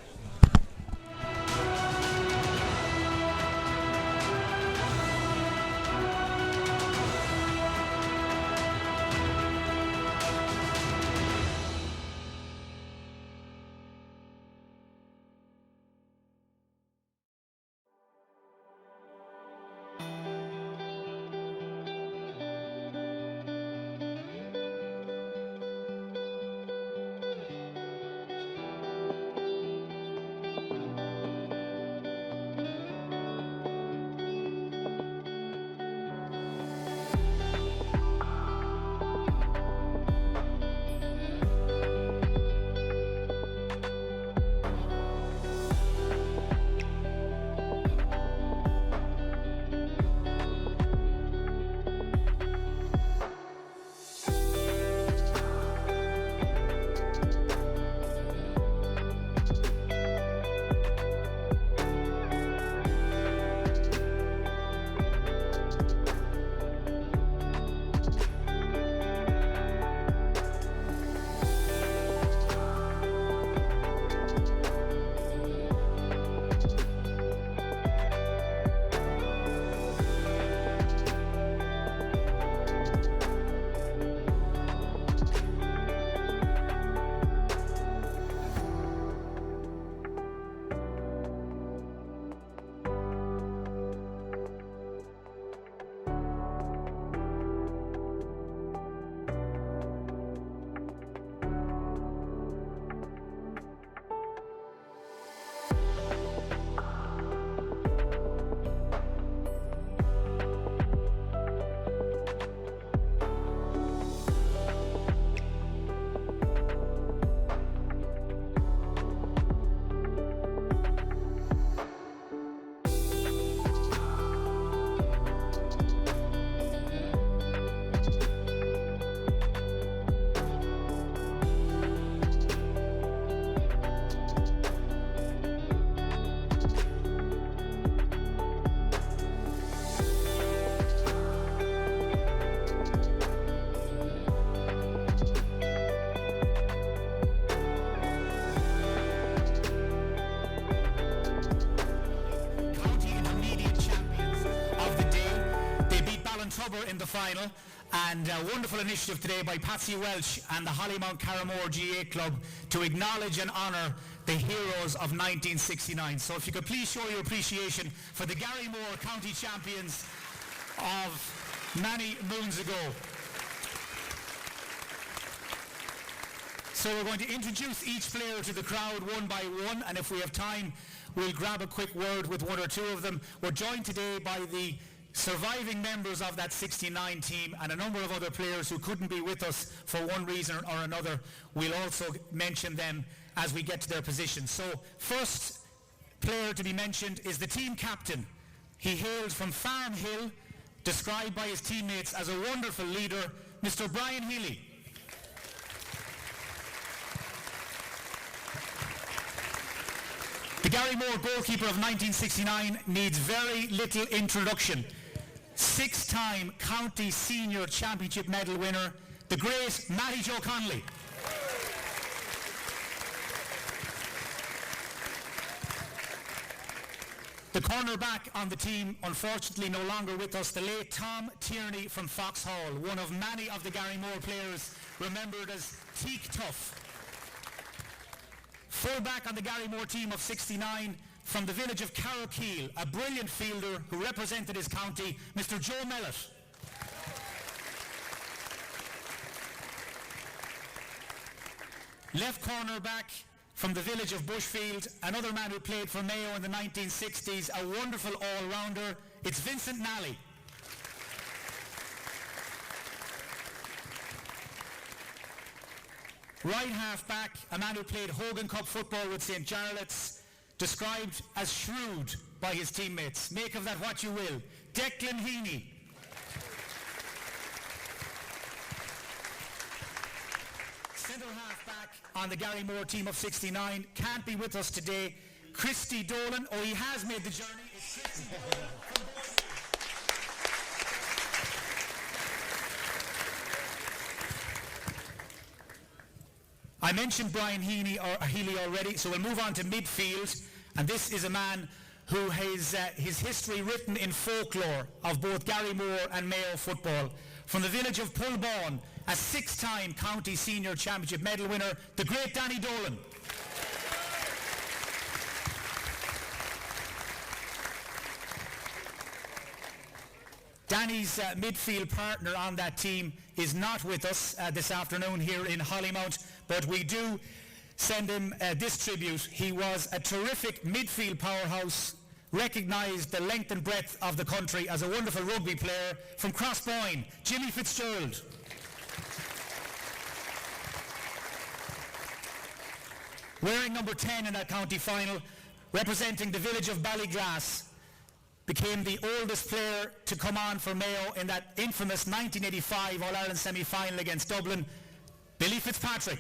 [SPEAKER 1] Ballintubber in the final, and a wonderful initiative today by Patsy Welch and the Hollymount Garrymore GA Club to acknowledge and honour the heroes of 1969. So if you could please show your appreciation for the Garrymore County Champions of many moons ago. So we're going to introduce each player to the crowd one by one, and if we have time, we'll grab a quick word with one or two of them. We're joined today by the surviving members of that 69 team and a number of other players who couldn't be with us for one reason or another. We'll also mention them as we get to their positions. So first player to be mentioned is the team captain. He hailed from Farm Hill, described by his teammates as a wonderful leader, Mr. Brian Healy. The Garrymore goalkeeper of 1969 needs very little introduction. Six-time county senior championship medal winner, the great Matty Joe Connolly. The cornerback on the team, unfortunately no longer with us, the late Tom Tierney from Foxhall, one of many of the Garrymore players remembered as Teak Tough. Full-back on the Garrymore team of 69, from the village of Carrowkeel, a brilliant fielder who represented his county, Mr. Joe Mellett. Left cornerback from the village of Bushfield, another man who played for Mayo in the 1960s, a wonderful all-rounder, it's Vincent Nally. Right half-back, a man who played Hogan Cup football with St. Jarlath's, described as shrewd by his teammates. Make of that what you will. Declan Heaney. Centre half-back on the Garrymore team of 69 can't be with us today. Christy Dolan. Oh, he has made the journey. It's Christy Dolan from Boston. I mentioned Brian Healy already, so we'll move on to midfield, and this is a man who has his history written in folklore of both Garrymore and Mayo football. From the village of Pulbawn, a six-time county senior championship medal winner, the great Danny Dolan. Danny's midfield partner on that team is not with us this afternoon here in Hollymount, but we do send him this tribute. He was a terrific midfield powerhouse, recognised the length and breadth of the country as a wonderful rugby player. From Crossboyne, Jimmy Fitzgerald. Wearing number 10 in that county final, representing the village of Ballyglass, became the oldest player to come on for Mayo in that infamous 1985 All-Ireland semi-final against Dublin, Billy Fitzpatrick.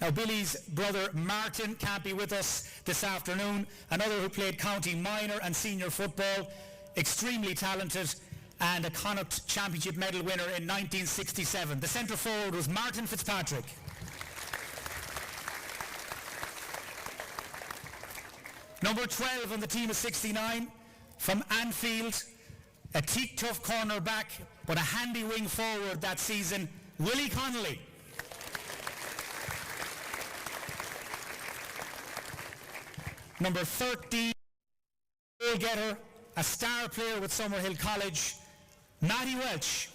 [SPEAKER 1] Now Billy's brother Martin can't be with us this afternoon, another who played county minor and senior football, extrememely talented and a Connacht Championship medal winner in 1967. The centre forward was Martin Fitzpatrick. Number 12 on the team of 69, from Anfield, a teak tough cornerback, but a handy wing forward that season, Willie Connolly. Number 13, goal-getter, a star player with Summerhill College, Matty Welch.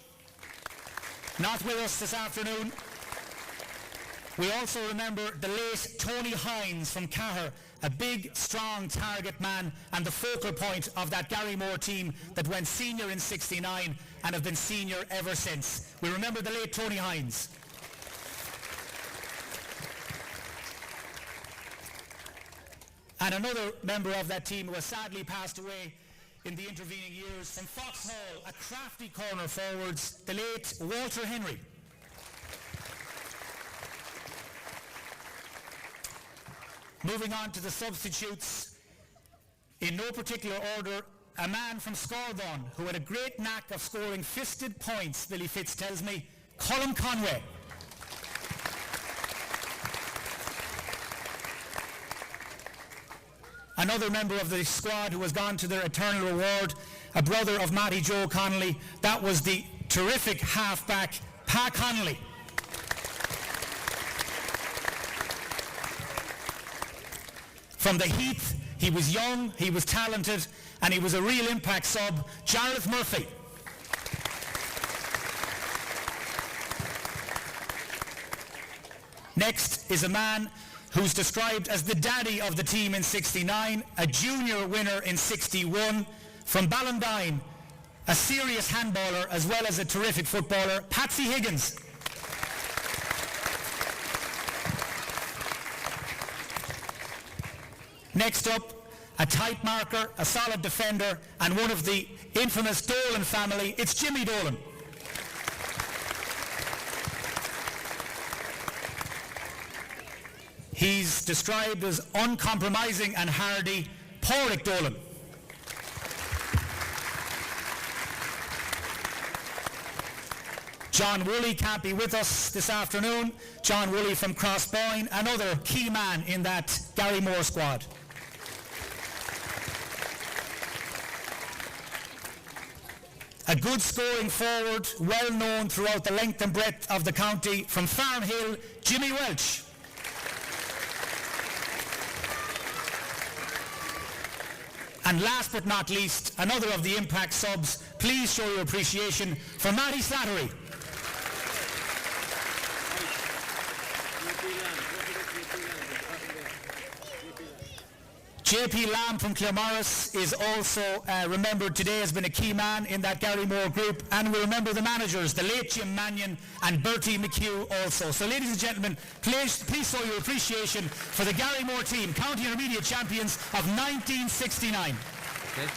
[SPEAKER 1] Not with us this afternoon. We also remember the late Tony Hines from Cahir, a big, strong target man and the focal point of that Garrymore team that went senior in 69 and have been senior ever since. We remember the late Tony Hines. And another member of that team who has sadly passed away in the intervening years, from Foxhall, a crafty corner forwards, the late Walter Henry. Moving on to the substitutes, in no particular order, a man from Scordawn who had a great knack of scoring fisted points, Billy Fitz tells me, Colin Conway. another member of the squad who has gone to their eternal reward, a brother of Matty Joe Connolly. That was the terrific halfback, Pa Connolly. From the Heath, he was young, he was talented, and he was a real impact sub, Jarlath Murphy. Next is a man who's described as the daddy of the team in '69, a junior winner in '61, from Ballindine, a serious handballer as well as a terrific footballer, Patsy Higgins. Next up, a tight marker, a solid defender, and one of the infamous Dolan family, it's Jimmy Dolan. He's described as uncompromising and hardy, Pádraig Dolan. John Woolley can't be with us this afternoon. John Woolley from Crossboyne, another key man in that Garrymore squad. A good scoring forward, well known throughout the length and breadth of the county, from Farnhill, Jimmy Welch. And last but not least, another of the impact subs, please show your appreciation for Matty Slattery. JP Lamb from Claremorris is also remembered today, has been a key man in that Garrymore group, and we remember the managers, the late Jim Mannion and Bertie McHugh also. So ladies and gentlemen, please show your appreciation for the Garrymore team, County Intermediate champions of 1969. Okay.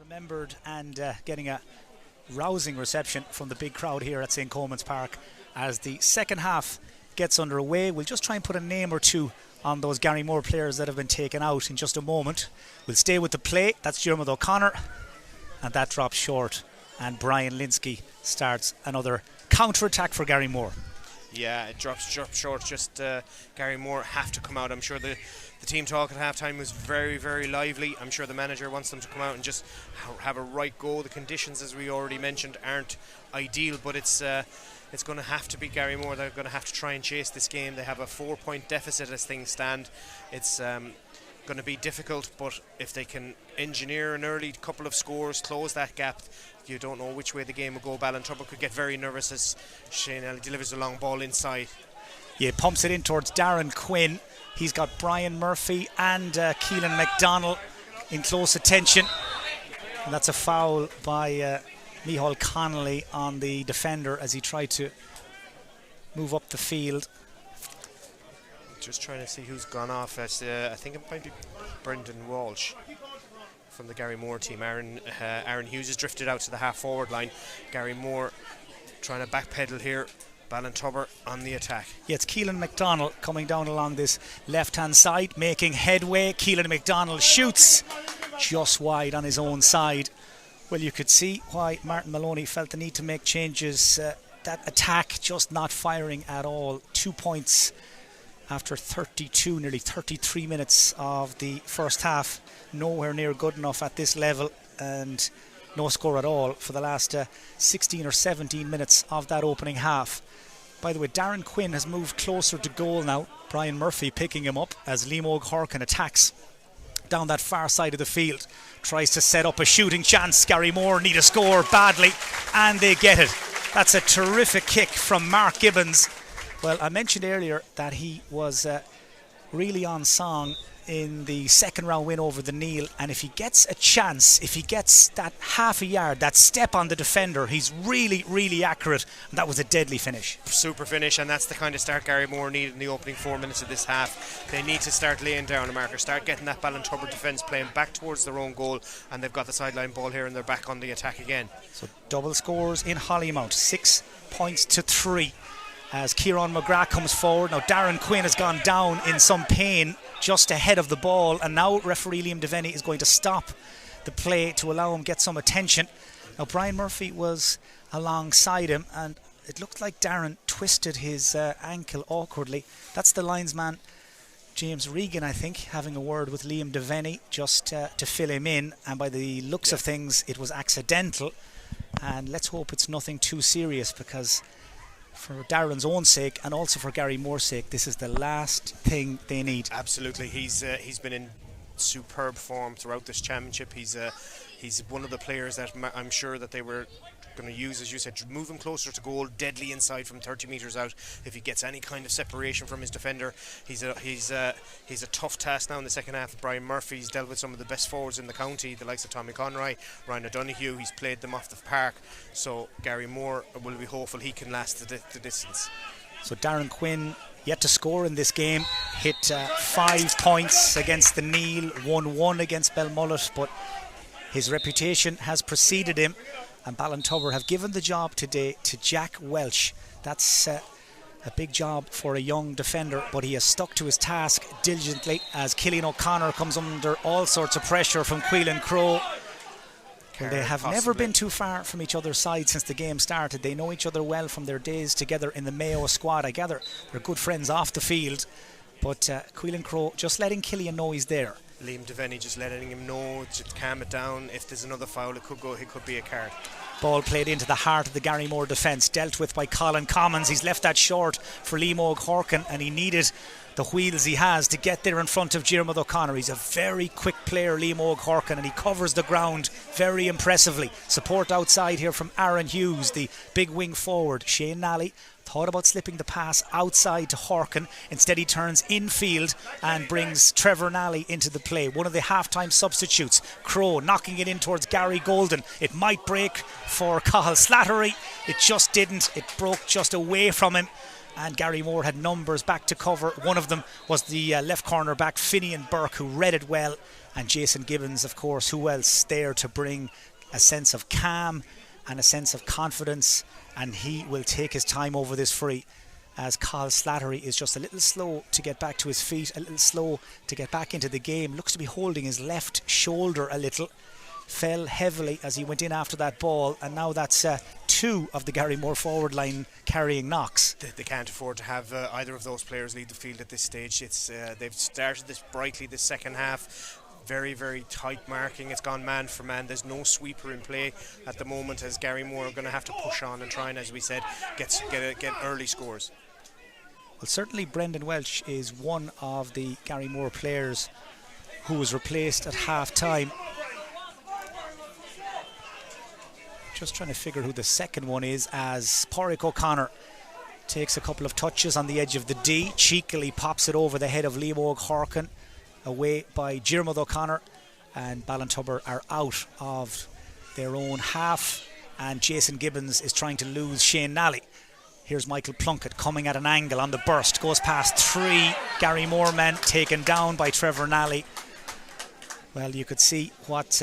[SPEAKER 1] Remembered and getting a rousing reception from the big crowd here at St. Coleman's Park as the second half gets underway. We'll just try and put a name or two on those Garrymore players that have been taken out in just a moment. We'll stay with the play. That's Diarmuid O'Connor, and that drops short, and Brian Linsky starts another counter-attack for Garrymore.
[SPEAKER 3] Yeah, it drops short. Just Garrymore have to come out. I'm sure the team talk at halftime was very, very lively. I'm sure the manager wants them to come out and just have a right go. The conditions, as we already mentioned, aren't ideal, but it's going to have to be Garrymore. They're going to have to try and chase this game. They have a 4-point deficit as things stand. It's going to be difficult, but if they can engineer an early couple of scores, close that gap, you don't know which way the game will go. Ballintubber could get very nervous as Shane Ellie delivers a long ball inside.
[SPEAKER 1] Yeah, pumps it in towards Darren Quinn. He's got Brian Murphy and Keelan McDonald in close attention. And that's a foul by Micheál Connolly on the defender as he tried to move up the field.
[SPEAKER 3] Just trying to see who's gone off. I think it might be Brendan Walsh from the Garrymore team. Aaron Hughes has drifted out to the half-forward line. Garrymore trying to backpedal here. Ballintubber on the attack.
[SPEAKER 1] Yeah, it's Keelan McDonald coming down along this left-hand side, making headway. Keelan McDonald shoots, just wide on his own side. Well, you could see why Martin Maloney felt the need to make changes. That attack just not firing at all. 2 points after 32, nearly 33 minutes of the first half. Nowhere near good enough at this level, and no score at all for the last 16 or 17 minutes of that opening half. By the way, Darren Quinn has moved closer to goal now. Brian Murphy picking him up as Liam O'Horkin attacks down that far side of the field. Tries to set up a shooting chance. Garrymore need a score badly, and they get it. That's a terrific kick from Mark Gibbons. Well, I mentioned earlier that he was really on song in the second round win over the Neil, and if he gets a chance, if he gets that half a yard, that step on the defender, he's really accurate, and that was a deadly finish.
[SPEAKER 3] Super finish, and that's the kind of start Garrymore needed in the opening 4 minutes of this half. They need to start laying down a marker, start getting that Ballintubber defence playing back towards their own goal, and they've got the sideline ball here and they're back on the attack again.
[SPEAKER 1] So double scores in Hollymount, 6 points to 3 as Kieran McGrath comes forward. Now Darren Quinn has gone down in some pain just ahead of the ball, and now referee Liam Devaney is going to stop the play to allow him get some attention. Now Brian Murphy was alongside him, and it looked like Darren twisted his ankle awkwardly. That's the linesman James Regan, I think, having a word with Liam Devaney just to fill him in, and by the looks of things it was accidental, and let's hope it's nothing too serious, because for Darren's own sake and also for Garrymore's sake, this is the last thing they need.
[SPEAKER 3] Absolutely, he's been in superb form throughout this championship. He's one of the players that I'm sure that they were going to use, as you said, to move him closer to goal, deadly inside from 30 metres out. If he gets any kind of separation from his defender, he's a tough task now in the second half. Brian Murphy's dealt with some of the best forwards in the county, the likes of Tommy Conroy, Ryan O'Donoghue. He's played them off the park, so Garrymore will be hopeful he can last the distance.
[SPEAKER 1] So Darren Quinn yet to score in this game, hit 5 points against the Neil, 1-1 against Belmullet, but his reputation has preceded him, and Ballintubber have given the job today to Jack Welch. That's a big job for a young defender, but he has stuck to his task diligently as Killian O'Connor comes under all sorts of pressure from Quillen Crowe. Well, they have never been too far from each other's side since the game started. They know each other well from their days together in the Mayo squad. I gather they're good friends off the field, but Quillen Crowe just letting Killian know he's there.
[SPEAKER 3] Liam Devaney just letting him know to calm it down. If there's another foul, it could be a card.
[SPEAKER 1] Ball played into the heart of the Garrymore defence, dealt with by Colin Commons. He's left that short for Liam O'Horkin, and he needed the wheels he has to get there in front of Diarmuid O'Connor. He's a very quick player, Liam O'Horkin, and he covers the ground very impressively. Support outside here from Aaron Hughes, the big wing forward. Shane Nally thought about slipping the pass outside to Horkin. Instead he turns infield and brings Trevor Nally into the play. One of the half-time substitutes. Crowe knocking it in towards Gary Golden. It might break for Cathal Slattery. It just didn't. It broke just away from him, and Garrymore had numbers back to cover. One of them was the left corner back Finian Burke, who read it well, and Jason Gibbons, of course. Who else there to bring a sense of calm and a sense of confidence, and he will take his time over this free, as Cathal Slattery is just a little slow to get back to his feet, a little slow to get back into the game. Looks to be holding his left shoulder a little. Fell heavily as he went in after that ball, and now that's two of the Garrymore forward line carrying knocks.
[SPEAKER 3] They can't afford to have either of those players lead the field at this stage. They've started this brightly this second half. Very tight marking. It's gone man for man. There's no sweeper in play at the moment, as Garrymore are going to have to push on and try and, as we said, get early scores.
[SPEAKER 1] Well, certainly Brendan Welch is one of the Garrymore players who was replaced at half time. Just trying to figure who the second one is, as Pádraig O'Connor takes a couple of touches on the edge of the D, cheekily pops it over the head of Liam O'Horkin, away by Diarmuid O'Connor, and Ballintubber are out of their own half, and Jason Gibbons is trying to lose Shane Nally. Here's Michael Plunkett coming at an angle on the burst, goes past 3 Garrymore men, taken down by Trevor Nally. Well, you could see what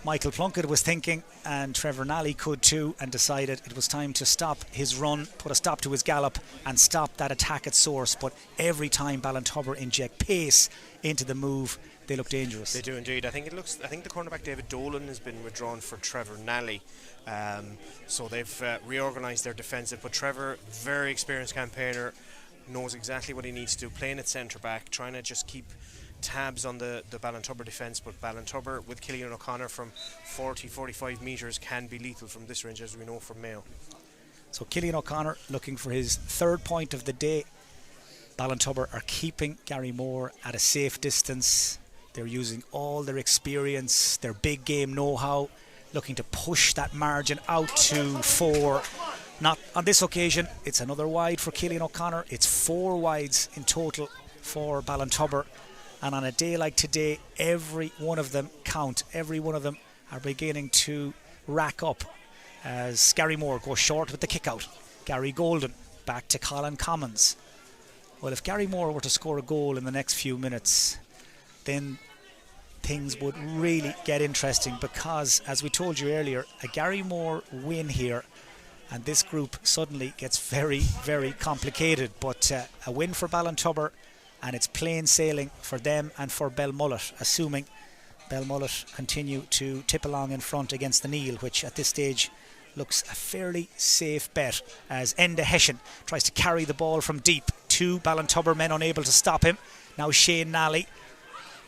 [SPEAKER 1] Michael Plunkett was thinking, and Trevor Nally could too, and decided it was time to stop his run, put a stop to his gallop, and stop that attack at source. But every time Ballintubber inject pace into the move, they look dangerous.
[SPEAKER 3] They do indeed. I think the cornerback David Dolan has been withdrawn for Trevor Nally. So they've reorganised their defensive. But Trevor, very experienced campaigner, knows exactly what he needs to do, playing at centre back, trying to just keep tabs on the Ballintubber defence. But Ballintubber with Killian O'Connor from 40-45 metres can be lethal from this range, as we know from Mayo.
[SPEAKER 1] So Killian O'Connor looking for his third point of the day. Ballintubber are keeping Garrymore at a safe distance. They're using all their experience, their big game know-how, looking to push that margin out to 4. Not on this occasion. It's another wide for Killian O'Connor. It's 4 wides in total for Ballintubber. And on a day like today, every one of them count. Every one of them are beginning to rack up as Garrymore goes short with the kick out. Gary Golden back to Colin Commons. Well, if Garrymore were to score a goal in the next few minutes, then things would really get interesting, because, as we told you earlier, a Garrymore win here and this group suddenly gets very, very complicated. But a win for Ballintubber, and it's plain sailing for them and for Belmullet, assuming Belmullet continue to tip along in front against the Neil, which at this stage looks a fairly safe bet, as Enda Hessian tries to carry the ball from deep. 2 Ballintubber men unable to stop him. Now Shane Nally.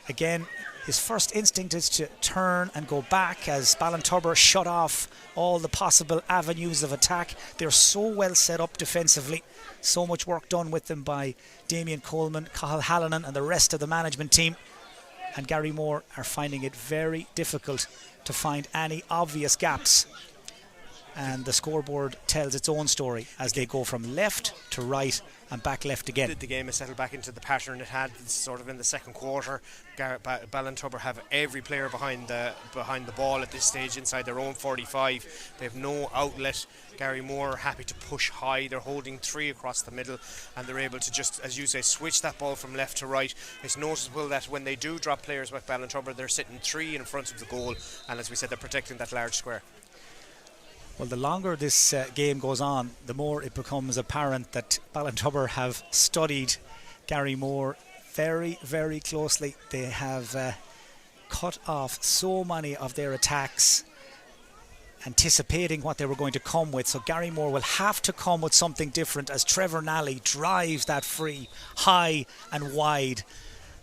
[SPEAKER 1] Again, his first instinct is to turn and go back as Ballintubber shut off all the possible avenues of attack. They're so well set up defensively. So much work done with them by Damien Coleman, Cathal Hallinan and the rest of the management team. And Garrymore are finding it very difficult to find any obvious gaps. And the scoreboard tells its own story as they go from left to right and back left again.
[SPEAKER 3] The game has settled back into the pattern it had sort of in the second quarter. Ballintubber have every player behind the ball at this stage inside their own 45. They have no outlet. Garrymore are happy to push high. They're holding 3 across the middle, and they're able to just, as you say, switch that ball from left to right. It's noticeable that when they do drop players like Ballintubber, they're sitting 3 in front of the goal, and as we said, they're protecting that large square.
[SPEAKER 1] Well, the longer this game goes on, the more it becomes apparent that Ballintubber have studied Garrymore very, very closely. They have cut off so many of their attacks, anticipating what they were going to come with. So Garrymore will have to come with something different as Trevor Nally drives that free high and wide,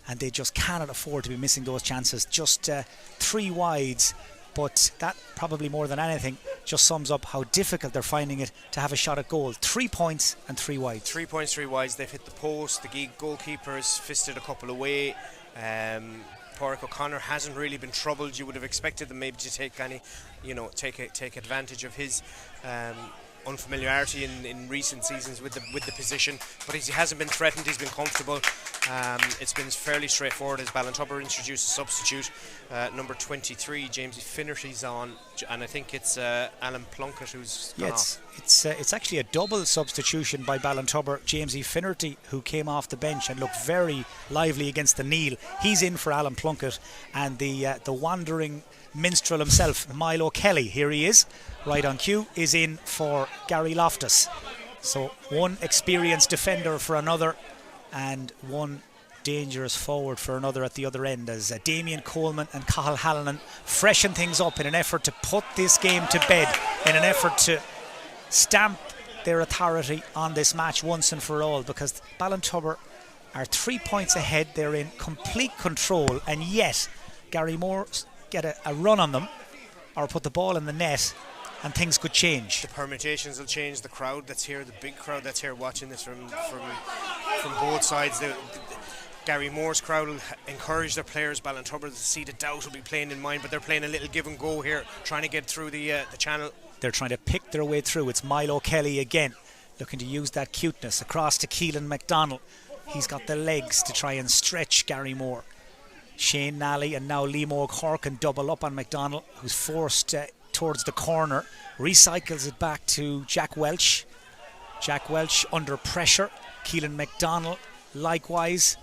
[SPEAKER 1] and they just cannot afford to be missing those chances. Just 3 wides. But that, probably more than anything, just sums up how difficult they're finding it to have a shot at goal. 3 points and 3 wides.
[SPEAKER 3] 3 points, 3 wides. They've hit the post. The goalkeepers fisted a couple away. Pádraig O'Connor hasn't really been troubled. You would have expected them maybe to take take advantage of his unfamiliarity in recent seasons with the position, but he hasn't been threatened. He's been comfortable. It's been fairly straightforward as Ballintubber introduced a substitute. Number 23, Jamesy Finnerty's on, and I think it's Alan Plunkett who's gone off.
[SPEAKER 1] It's actually a double substitution by Ballintubber. Jamesy Finnerty, who came off the bench and looked very lively against the Neil, he's in for Alan Plunkett, and the wandering minstrel himself, Milo Kelly, here he is, right on cue, is in for Gary Loftus. So one experienced defender for another, and one dangerous forward for another at the other end, as Damien Coleman and Cathal Hallinan freshen things up in an effort to put this game to bed, in an effort to stamp their authority on this match once and for all, because Ballintubber are 3 points ahead. They're in complete control, and yet Garrymore get a run on them or put the ball in the net and things could change.
[SPEAKER 3] The permutations will change. The crowd that's here, the big crowd that's here watching this from both sides, Garrymore's crowd will encourage their players. Ballintubber, the seed of doubt, will be playing in mind, but they're playing a little give and go here, trying to get through the channel. They're
[SPEAKER 1] trying to pick their way through. It's Milo Kelly again, looking to use that cuteness across to Keelan MacDonald. He's got the legs to try and stretch Garrymore. Shane Nally and now Liam O'Corkin double up on MacDonald, who's forced towards the corner, recycles it back to Jack Welch. Jack Welch under pressure. Keelan MacDonald likewise.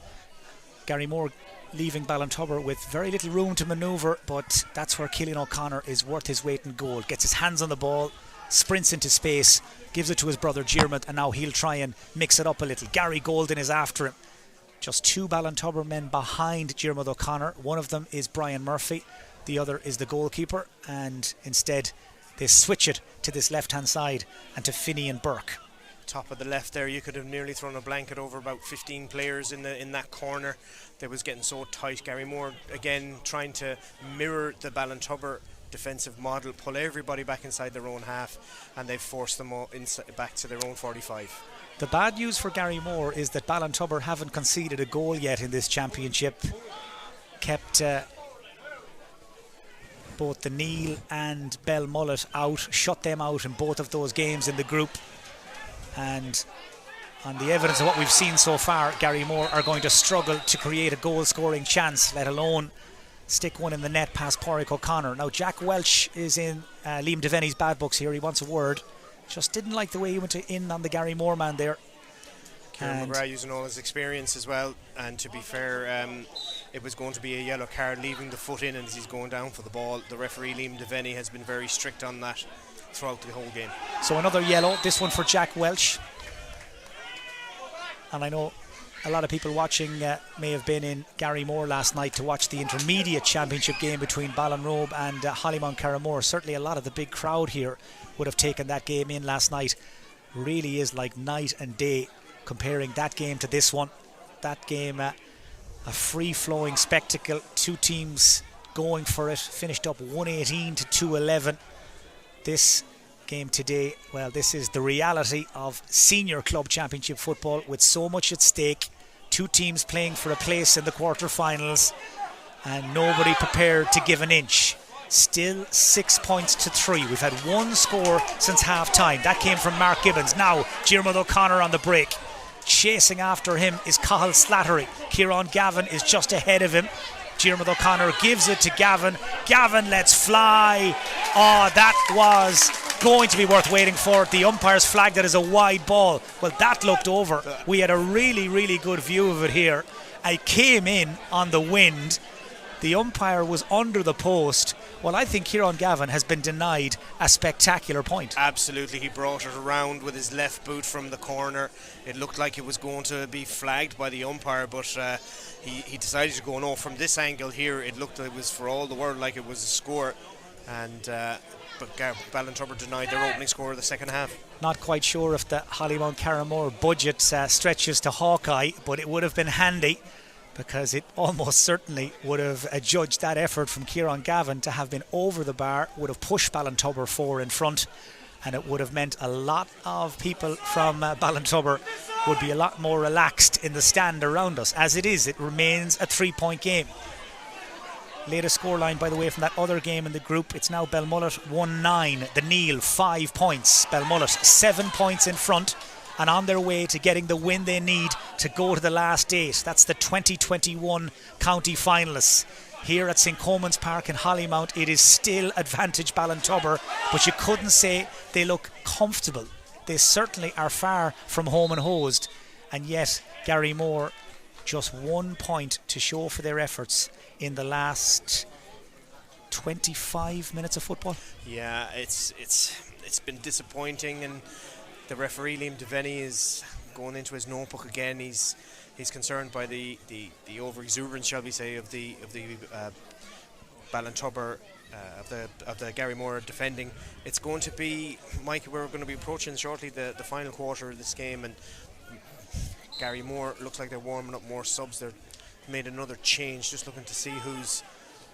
[SPEAKER 1] Garrymore leaving Ballintubber with very little room to manoeuvre, but that's where Cillian O'Connor is worth his weight in gold. Gets his hands on the ball, sprints into space, gives it to his brother Diarmuid, and now he'll try and mix it up a little. Gary Golden is after him. Just two Ballintubber men behind Diarmuid O'Connor. One of them is Brian Murphy, the other is the goalkeeper, and instead they switch it to this left-hand side and to Finian Burke.
[SPEAKER 3] Top of the left there, you could have nearly thrown a blanket over about 15 players in that corner. That was getting so tight. Garrymore again trying to mirror the Ballintubber defensive model, pull everybody back inside their own half, and they've forced them all back to their own 45.
[SPEAKER 1] The bad news for Garrymore is that Ballintubber haven't conceded a goal yet in this championship. Kept both the Neil and Belmullet out, shut them out in both of those games in the group. And on the evidence of what we've seen so far, Garrymore are going to struggle to create a goal scoring chance, let alone stick one in the net past Pádraig O'Connor. Now Jack Welch is in Liam Devaney's bad books here. He wants a word. Just didn't like the way he went in on the Garrymore man there.
[SPEAKER 3] Kieran McGrath using all his experience as well, and to be fair, it was going to be a yellow card, leaving the foot in as he's going down for the ball. The referee Liam Devaney has been very strict on that throughout the whole game.
[SPEAKER 1] So another yellow, this one for Jack Welch. And I know a lot of people watching may have been in Garrymore last night to watch the intermediate championship game between Ballinrobe and Hollymount Carramore. Certainly a lot of the big crowd here would have taken that game in last night. Really is like night and day comparing that game to this one. That game, a free-flowing spectacle, two teams going for it, finished up 118 to 211. This game today, well, this is the reality of senior club championship football with so much at stake. Two teams playing for a place in the quarter-finals and nobody prepared to give an inch. Still 6 points to 3. We've had one score since half-time. That came from Mark Gibbons. Now Diarmuid O'Connor on the break. Chasing after him is Cathal Slattery. Kieran Gavin is just ahead of him. Diarmuid O'Connor gives it to Gavin. Gavin lets fly. Oh, that was going to be worth waiting for. The umpires flagged it as a wide ball. Well, that looked over. We had a really, really good view of it here. I came in on the wind. The umpire was under the post. Well, I think Kieran Gavin has been denied a spectacular point.
[SPEAKER 3] Absolutely, he brought it around with his left boot from the corner. It looked like it was going to be flagged by the umpire, but he decided to go no. From this angle here, it looked like it was for all the world like it was a score. And but Ballintubber denied their opening score of the second half. Not
[SPEAKER 1] quite sure if the Hollymount Carramore budget stretches to Hawkeye, but it would have been handy, because it almost certainly would have judged that effort from Kieran Gavin to have been over the bar, would have pushed Ballintubber 4 in front, and it would have meant a lot of people from Ballintubber would be a lot more relaxed in the stand around us. As it is, it remains a 3-point game. Latest scoreline, by the way, from that other game in the group, it's now Belmullet 1-9, the Neil 5 points, Belmullet 7 points in front, and on their way to getting the win they need to go to the last 8. That's the 2021 county finalists. Here at St. Coleman's Park in Hollymount, it is still advantage Ballintubber, but you couldn't say they look comfortable. They certainly are far from home and hosed, and yet Garrymore just 1 point to show for their efforts in the last 25 minutes of football.
[SPEAKER 3] Yeah, it's been disappointing, and the referee Liam Devaney is going into his notebook again. He's concerned by the over exuberance, shall we say, of the Ballintubber of the Garrymore defending. It's going to be, Mike, we're going to be approaching shortly the final quarter of this game, and Garrymore looks like they're warming up more subs. They're made another change, just looking to see who's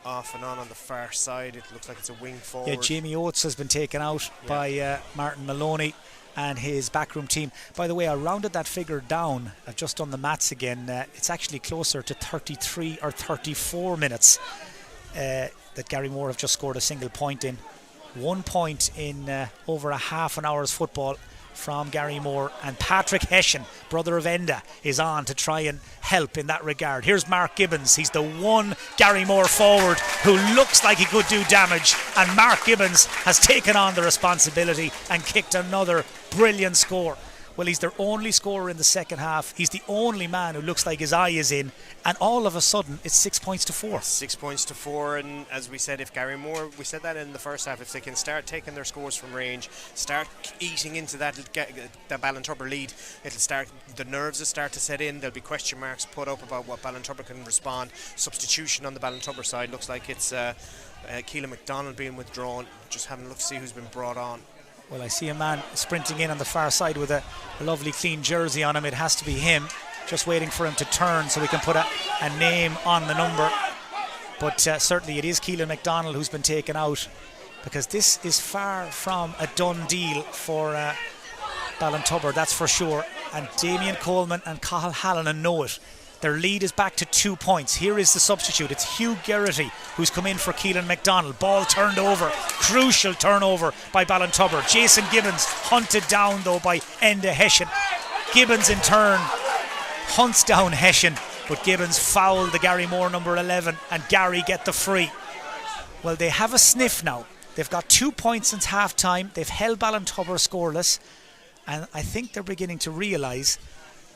[SPEAKER 3] off and on the far side. It looks like it's a wing forward.
[SPEAKER 1] Yeah, Jamie Oates has been taken out by Martin Maloney and his backroom team. By the way, I rounded that figure down. I've just done the maths again. It's actually closer to 33 or 34 minutes that Garrymore have just scored a single point in. 1 point in over a half an hour's football from Garrymore, and Patrick Hessian, brother of Enda, is on to try and help in that regard. Here's Mark Gibbons. He's the one Garrymore forward who looks like he could do damage, and Mark Gibbons has taken on the responsibility and kicked another brilliant score. Well, he's their only scorer in the second half. He's the only man who looks like his eye is in, and all of a sudden it's 6 points to 4.
[SPEAKER 3] 6 points to 4, and as we said, if Garrymore, we said that in the first half, if they can start taking their scores from range, start eating into that Ballintubber lead, it'll start, the nerves will start to set in. There'll be question marks put up about what Ballintubber can respond. Substitution on the Ballintubber side looks like it's Keelan McDonald being withdrawn. Just having a look to see who's been brought on.
[SPEAKER 1] Well, I see a man sprinting in on the far side with a lovely clean jersey on him. It has to be him. Just waiting for him to turn so we can put a name on the number. But certainly it is Keelan McDonald who's been taken out, because this is far from a done deal for Ballintubber, that's for sure. And Damien Coleman and Cathal Halloran know it. Their lead is back to 2 points. Here is the substitute. It's Hugh Geraghty who's come in for Keelan McDonald. Ball turned over. Crucial turnover by Ballintubber. Jason Gibbons hunted down though by Enda Hessian. Gibbons in turn hunts down Hessian, but Gibbons fouled the Garrymore number 11 and Gary get the free. Well, they have a sniff now. They've got 2 points since half time. They've held Ballintubber scoreless, and I think they're beginning to realise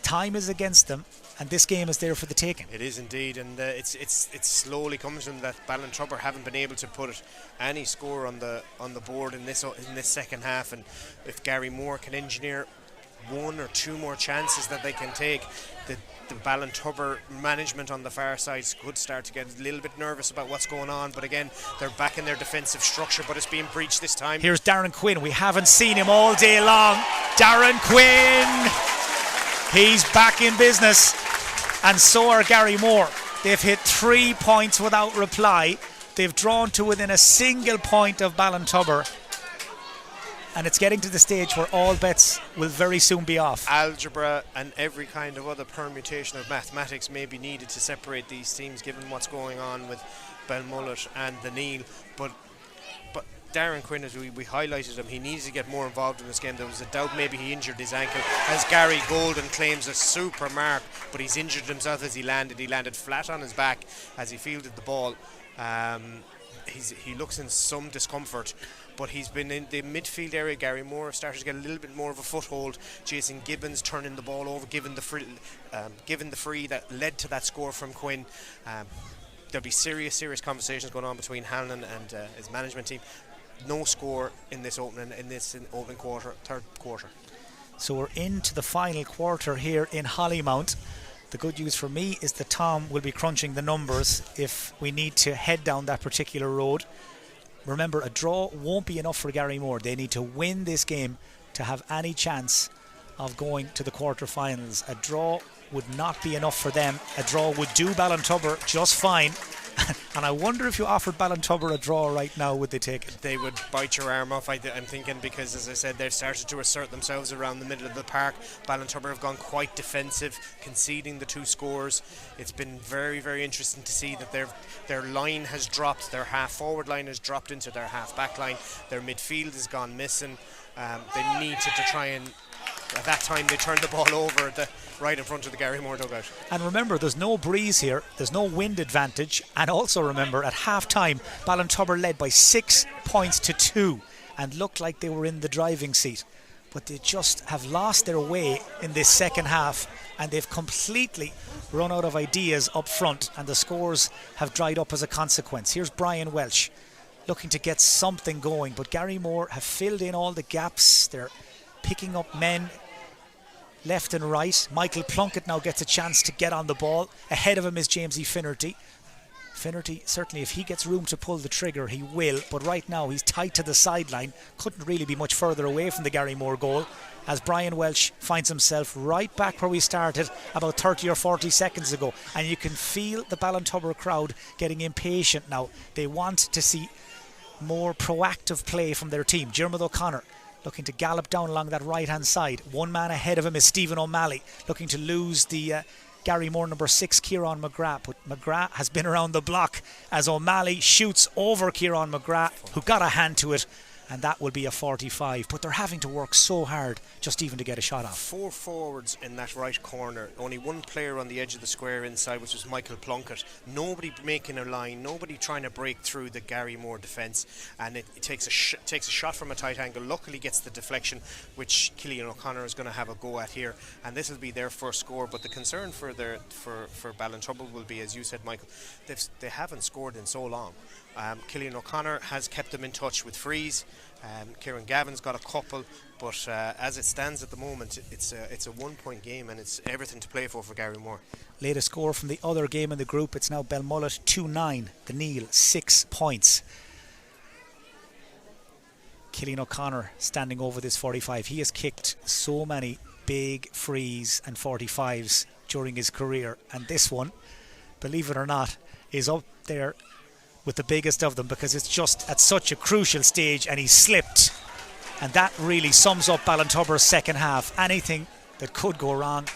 [SPEAKER 1] time is against them, and this game is there for the taking.
[SPEAKER 3] It is indeed, and it's slowly coming to them that Ballintubber haven't been able to put any score on the board in this second half, and if Garrymore can engineer 1 or 2 more chances that they can take, the Ballintubber management on the far side could start to get a little bit nervous about what's going on. But again, they're back in their defensive structure, but it's being breached this time.
[SPEAKER 1] Here's Darren Quinn. We haven't seen him all day long. Darren Quinn, he's back in business, and so are Garrymore. They've hit 3 points without reply. They've drawn to within a single point of Ballintubber, and it's getting to the stage where all bets will very soon be off.
[SPEAKER 3] Algebra and every kind of other permutation of mathematics may be needed to separate these teams, given what's going on with Belmullet and the Neil. But Darren Quinn, as we highlighted him, he needs to get more involved in this game. There was a doubt maybe he injured his ankle, as Gary Golden claims a super mark, but he's injured himself as he landed. He landed flat on his back as he fielded the ball. He looks in some discomfort, but he's been in the midfield area. Garrymore started to get a little bit more of a foothold. Jason Gibbons turning the ball over, given the free that led to that score from Quinn. There'll be serious conversations going on between Hanlon and his management team. No score in this opening quarter, third quarter.
[SPEAKER 1] So we're into the final quarter here in Hollymount. The good news for me is that Tom will be crunching the numbers if we need to head down that particular road. Remember, a draw won't be enough for Garrymore. They need to win this game to have any chance of going to the quarterfinals. A draw would not be enough for them. A draw would do Ballintubber just fine. And I wonder if you offered Ballintubber a draw right now, would they take it?
[SPEAKER 3] They would bite your arm off, I'm thinking, because as I said, they've started to assert themselves around the middle of the park. Ballintubber have gone quite defensive, conceding the 2 scores. It's been very, very interesting to see that their line has dropped. Their half forward line has dropped into their half back line. Their midfield has gone missing. They need to try and, at that time, they turned the ball over right in front of the Garrymore dugout.
[SPEAKER 1] And remember, there's no breeze here, there's no wind advantage, and also remember, at half time Ballintubber led by 6 points to 2 and looked like they were in the driving seat, but they just have lost their way in this second half, and they've completely run out of ideas up front, and the scores have dried up as a consequence. Here's Brian Welsh looking to get something going, but Garrymore have filled in all the gaps. They're picking up men left and right. Michael Plunkett now gets a chance to get on the ball. Ahead of him is Jamesy Finnerty. Finnerty, certainly if he gets room to pull the trigger, he will, but right now he's tight to the sideline. Couldn't really be much further away from the Garrymore goal, as Brian Welsh finds himself right back where we started about 30 or 40 seconds ago, and you can feel the Ballintubber crowd getting impatient now. They want to see more proactive play from their team. Diarmuid O'Connor looking to gallop down along that right hand side. One man ahead of him is Stephen O'Malley, looking to lose the Garrymore number 6, Kieran McGrath, but McGrath has been around the block as O'Malley shoots over Kieran McGrath, who got a hand to it, and that will be a 45. But they're having to work so hard just even to get a shot off.
[SPEAKER 3] 4 forwards in that right corner, only one player on the edge of the square inside, which was Michael Plunkett. Nobody making a line, nobody trying to break through the Garrymore defence, and it takes a shot from a tight angle. Luckily gets the deflection, which Cillian O'Connor is going to have a go at here, and this will be their first score. But the concern for Ballintubber will be, as you said, Michael, they haven't scored in so long. Cillian O'Connor has kept them in touch with frees. Kieran Gavin's got a couple, but as it stands at the moment, it's a 1 point game, and it's everything to play for Garrymore.
[SPEAKER 1] Latest score from the other game in the group, it's now Belmullet 2-9, the Neil 6 points. Cillian O'Connor standing over this 45. He has kicked so many big frees and 45s during his career, and this one, believe it or not, is up there with the biggest of them, because it's just at such a crucial stage, and he slipped, and that really sums up Ballintubber's second half. Anything that could go wrong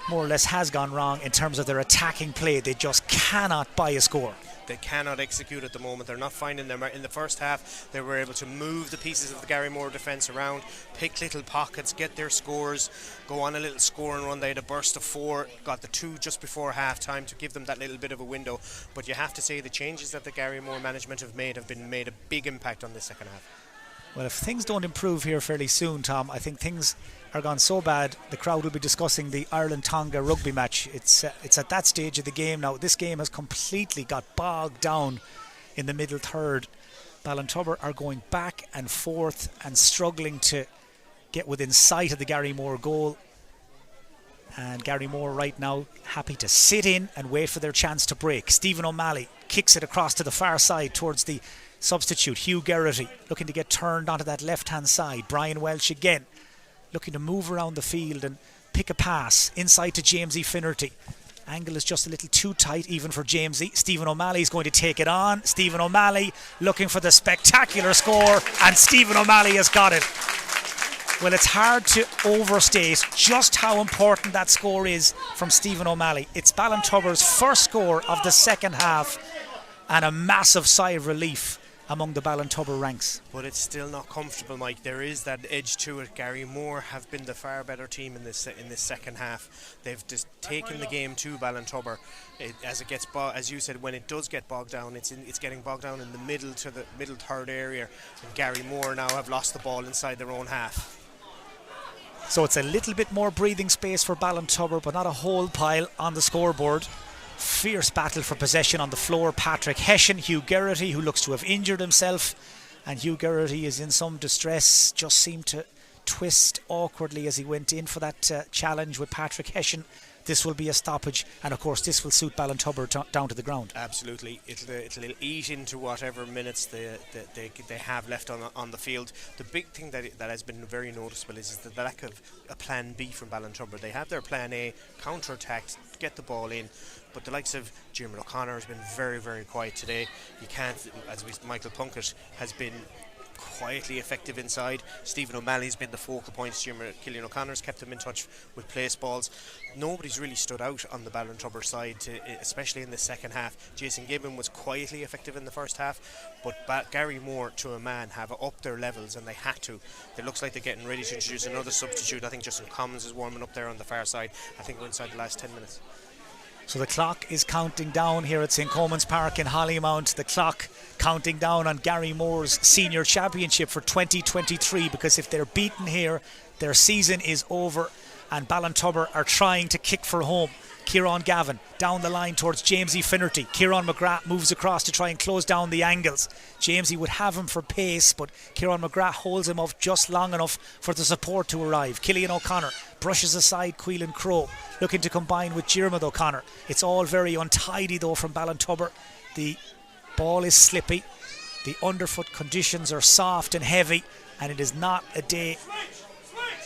[SPEAKER 1] more or less has gone wrong in terms of their attacking play. They just cannot buy a score.
[SPEAKER 3] They cannot execute at the moment. They're not finding them. In the first half, they were able to move the pieces of the Garrymore defence around, pick little pockets, get their scores, go on a little scoring run. They had a burst of 4, got the 2 just before half time to give them that little bit of a window. But you have to say the changes that the Garrymore management have made a big impact on this second half.
[SPEAKER 1] Well, if things don't improve here fairly soon, Tom, I think things are gone so bad the crowd will be discussing the Ireland-Tonga rugby match. It's at that stage of the game now. This game has completely got bogged down in the middle third. Ballintubber are going back and forth and struggling to get within sight of the Garrymore goal. And Garrymore right now happy to sit in and wait for their chance to break. Stephen O'Malley kicks it across to the far side towards the substitute, Hugh Gerrity, looking to get turned onto that left-hand side. Brian Welsh again, looking to move around the field and pick a pass inside to Jamesy Finnerty. Angle is just a little too tight even for Jamesy. Stephen O'Malley is going to take it on. Stephen O'Malley looking for the spectacular score, and Stephen O'Malley has got it. Well, it's hard to overstate just how important that score is from Stephen O'Malley. It's Ballintubber's first score of the second half, and a massive sigh of relief among the Ballintubber ranks.
[SPEAKER 3] But it's still not comfortable, Mike. There is that edge to it. Garrymore have been the far better team in this second half. They've just taken the game to Ballintubber. As you said, when it does get bogged down, it's getting bogged down in the middle to the middle third area, and Garrymore now have lost the ball inside their own half.
[SPEAKER 1] So it's a little bit more breathing space for Ballintubber, but not a whole pile on the scoreboard. Fierce battle for possession on the floor. Patrick Hessian, Hugh Gerrity, who looks to have injured himself, and Hugh Gerrity is in some distress, just seemed to twist awkwardly as he went in for that challenge with Patrick Hessian. This will be a stoppage, and of course this will suit Ballintubber down to the ground.
[SPEAKER 3] Absolutely, it'll eat into whatever minutes they have left on the field. The big thing that has been very noticeable is the lack of a plan B from Ballintubber. They have their plan A, counter-attack, get the ball in, but the likes of Jim O'Connor has been very, very quiet today. You can't, Michael Plunkett has been quietly effective inside. Stephen O'Malley's been the focal point. Cillian O'Connor's kept him in touch with place balls. Nobody's really stood out on the Ballintubber side, especially in the second half. Jason Gibbon was quietly effective in the first half, but Garrymore to a man have upped their levels, and they had to. It looks like they're getting ready to introduce another substitute. I think Justin Commons is warming up there on the far side. I think we're inside the last 10 minutes.
[SPEAKER 1] So the clock is counting down here at St. Comans Park in Hollymount. The clock counting down on Garrymore's senior championship for 2023, because if they're beaten here, their season is over, and Ballintubber are trying to kick for home. Kieran Gavin down the line towards Jamesy Finnerty. Kieran McGrath moves across to try and close down the angles. Jamesy would have him for pace, but Kieran McGrath holds him off just long enough for the support to arrive. Cillian O'Connor brushes aside Quillan Crowe, looking to combine with Diarmuid O'Connor. It's all very untidy though from Ballintubber. The ball is slippy, the underfoot conditions are soft and heavy, and it is not a day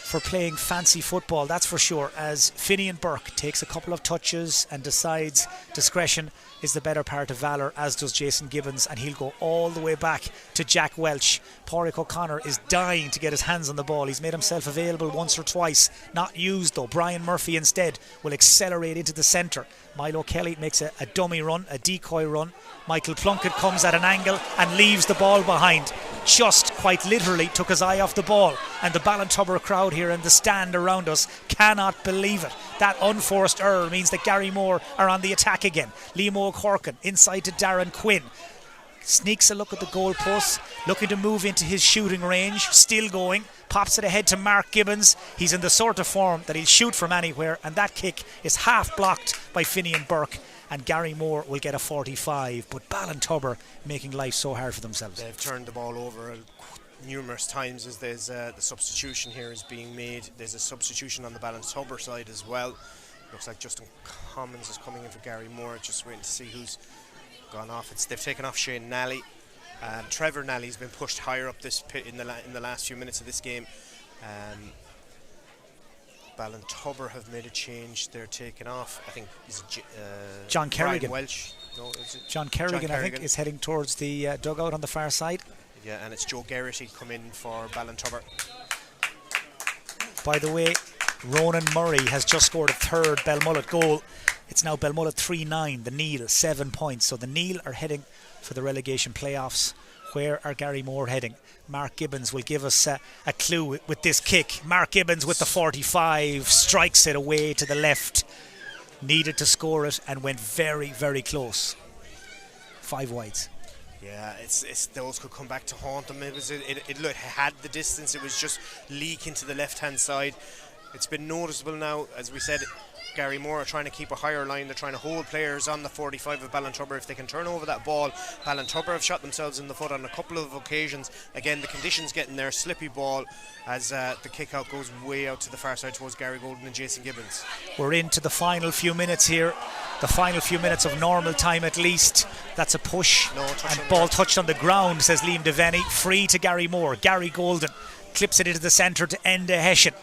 [SPEAKER 1] for playing fancy football, that's for sure, as Finian Burke takes a couple of touches and decides discretion is the better part of valour, as does Jason Gibbons, and he'll go all the way back to Jack Welch. Pádraig O'Connor is dying to get his hands on the ball. He's made himself available once or twice, not used though. Brian Murphy instead will accelerate into the centre. Milo Kelly makes a dummy run, a decoy run. Michael Plunkett comes at an angle and leaves the ball behind. Just quite literally took his eye off the ball, and the Ballintubber crowd here in the stand around us cannot believe it. That unforced error means that Garrymore are on the attack again. Liam O'Corkin inside to Darren Quinn, sneaks a look at the goalpost, looking to move into his shooting range, still going, pops it ahead to Mark Gibbons. He's in the sort of form that he'll shoot from anywhere, and that kick is half blocked by Finian Burke, and Garrymore will get a 45. But Ballintubber making life so hard for themselves.
[SPEAKER 3] They've turned the ball over numerous times as there's the substitution here is being made. There's a substitution on the Ballintubber side as well. Looks like Justin Commons is coming in for Garrymore. Just waiting to see who's gone off. They've taken off Shane Nally. Trevor Nally's been pushed higher up this pit in the last few minutes of this game. Ballintubber have made a change. They're taking off. I think is it
[SPEAKER 1] John Kerrigan.
[SPEAKER 3] Welch. No, is it
[SPEAKER 1] John Kerrigan, I think, is heading towards the dugout on the far side.
[SPEAKER 3] Yeah, and it's Joe Garrity come in for Ballintubber.
[SPEAKER 1] By the way, Ronan Murray has just scored a third Belmullet goal. It's now Belmullet 3-9, the Neil 7 points. So the Neil are heading for the relegation playoffs. Where are Garrymore heading? Mark Gibbons will give us a clue with this kick. Mark Gibbons with the 45 strikes it away to the left. Needed to score it and went very, very close. 5 wides.
[SPEAKER 3] Yeah, it's those could come back to haunt them. It had the distance. It was just leaking to the left-hand side. It's been noticeable now, as we said. Garrymore are trying to keep a higher line. They're trying to hold players on the 45 of Ballintubber. If they can turn over that ball, Ballintubber have shot themselves in the foot on a couple of occasions. Again, the conditions getting there, slippy ball as the kick out goes way out to the far side towards Gary Golden and Jason Gibbons.
[SPEAKER 1] We're into the final few minutes here, the final few minutes of normal time at least. That's a push, and ball touched on the ground, says Liam Devaney. Free to Garrymore. Gary Golden clips it into the centre to end a Hessian.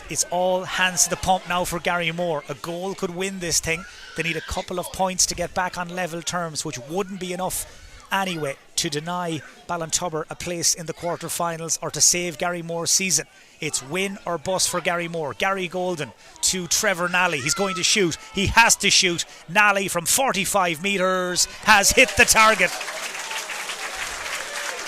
[SPEAKER 1] It's all hands to the pump now for Garrymore. A goal could win this thing. They need a couple of points to get back on level terms, which wouldn't be enough anyway to deny Ballintubber a place in the quarter-finals or to save Garrymore's season. It's win or bust for Garrymore. Gary Golden to Trevor Nally. He's going to shoot. He has to shoot. Nally from 45 metres has hit the target.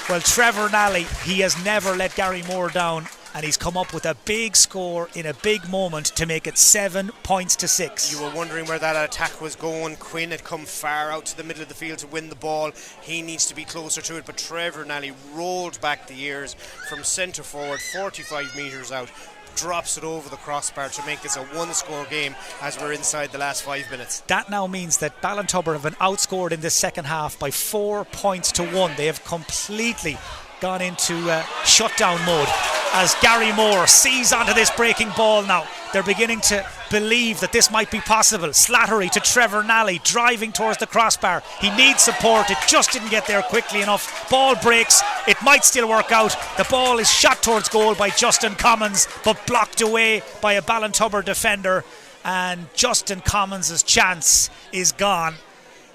[SPEAKER 1] Well, Trevor Nally, he has never let Garrymore down, and he's come up with a big score in a big moment to make it 7 points to 6.
[SPEAKER 3] You were wondering where that attack was going. Quinn had come far out to the middle of the field to win the ball. He needs to be closer to it, but Trevor Nally rolled back the years from centre forward, 45 metres out, drops it over the crossbar to make this a one-score game as we're inside the last 5 minutes.
[SPEAKER 1] That now means that Ballintubber have been outscored in this second half by 4 points to 1. They have completely gone into shutdown mode as Garrymore sees onto this breaking ball now. They're beginning to believe that this might be possible. Slattery to Trevor Nally, driving towards the crossbar. He needs support. It just didn't get there quickly enough. Ball breaks. It might still work out. The ball is shot towards goal by Justin Commons, but blocked away by a Ballintubber defender. And Justin Commons' chance is gone.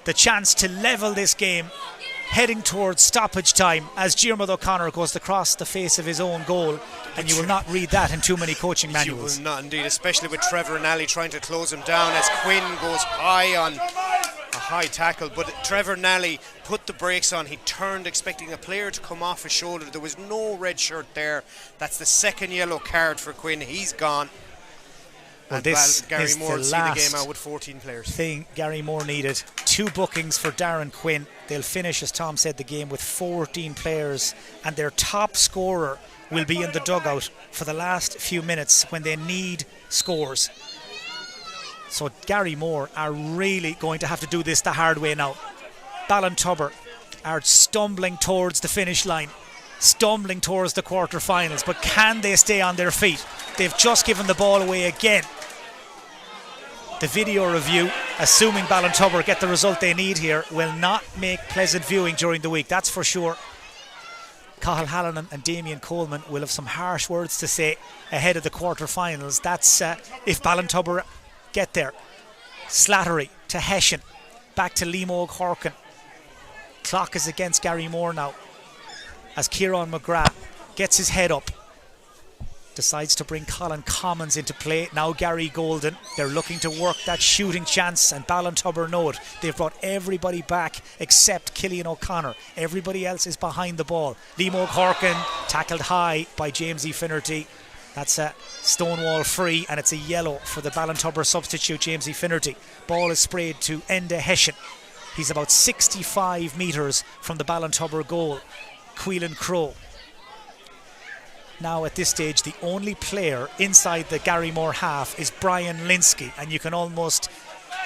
[SPEAKER 1] The chance to level this game, heading towards stoppage time as Diarmuid O'Connor goes to cross the face of his own goal, and you will not read that in too many coaching manuals.
[SPEAKER 3] You will not indeed, especially with Trevor Nally trying to close him down as Quinn goes high on a high tackle, but Trevor Nally put the brakes on. He turned expecting a player to come off his shoulder. There was no red shirt there. That's the second yellow card for Quinn. He's gone.
[SPEAKER 1] Well,
[SPEAKER 3] and
[SPEAKER 1] this
[SPEAKER 3] Garrymore
[SPEAKER 1] is
[SPEAKER 3] see
[SPEAKER 1] the
[SPEAKER 3] the
[SPEAKER 1] last
[SPEAKER 3] game out with 14 players.
[SPEAKER 1] thing Garrymore needed. 2 bookings for Darren Quinn. They'll finish, as Tom said, the game with 14 players, and their top scorer will be in the dugout for the last few minutes when they need scores. So Garrymore are really going to have to do this the hard way now. Ballintubber are stumbling towards the finish line, stumbling towards the quarter-finals, but can they stay on their feet? They've just given the ball away again. The video review, assuming Ballintubber get the result they need here, will not make pleasant viewing during the week, that's for sure. Cathal Hallinan and Damien Coleman will have some harsh words to say ahead of the quarter-finals. That's if Ballintubber get there. Slattery to Hessian. back to Liam O'Corkin. Clock is against Garrymore now as Kieran McGrath gets his head up, decides to bring Colin Commons into play. Now Gary Golden, they're looking to work that shooting chance, and Ballintubber know it. They've brought everybody back except Killian O'Connor. Everybody else is behind the ball. Liam O'Corkin tackled high by Jamesy Finnerty. That's a Stonewall free, and it's a yellow for the Ballintubber substitute, Jamesy Finnerty. Ball is sprayed to Enda Hession. He's about 65 metres from the Ballintubber goal. Queelan Crowe. Now at this stage, the only player inside the Garrymore half is Brian Linsky, and you can almost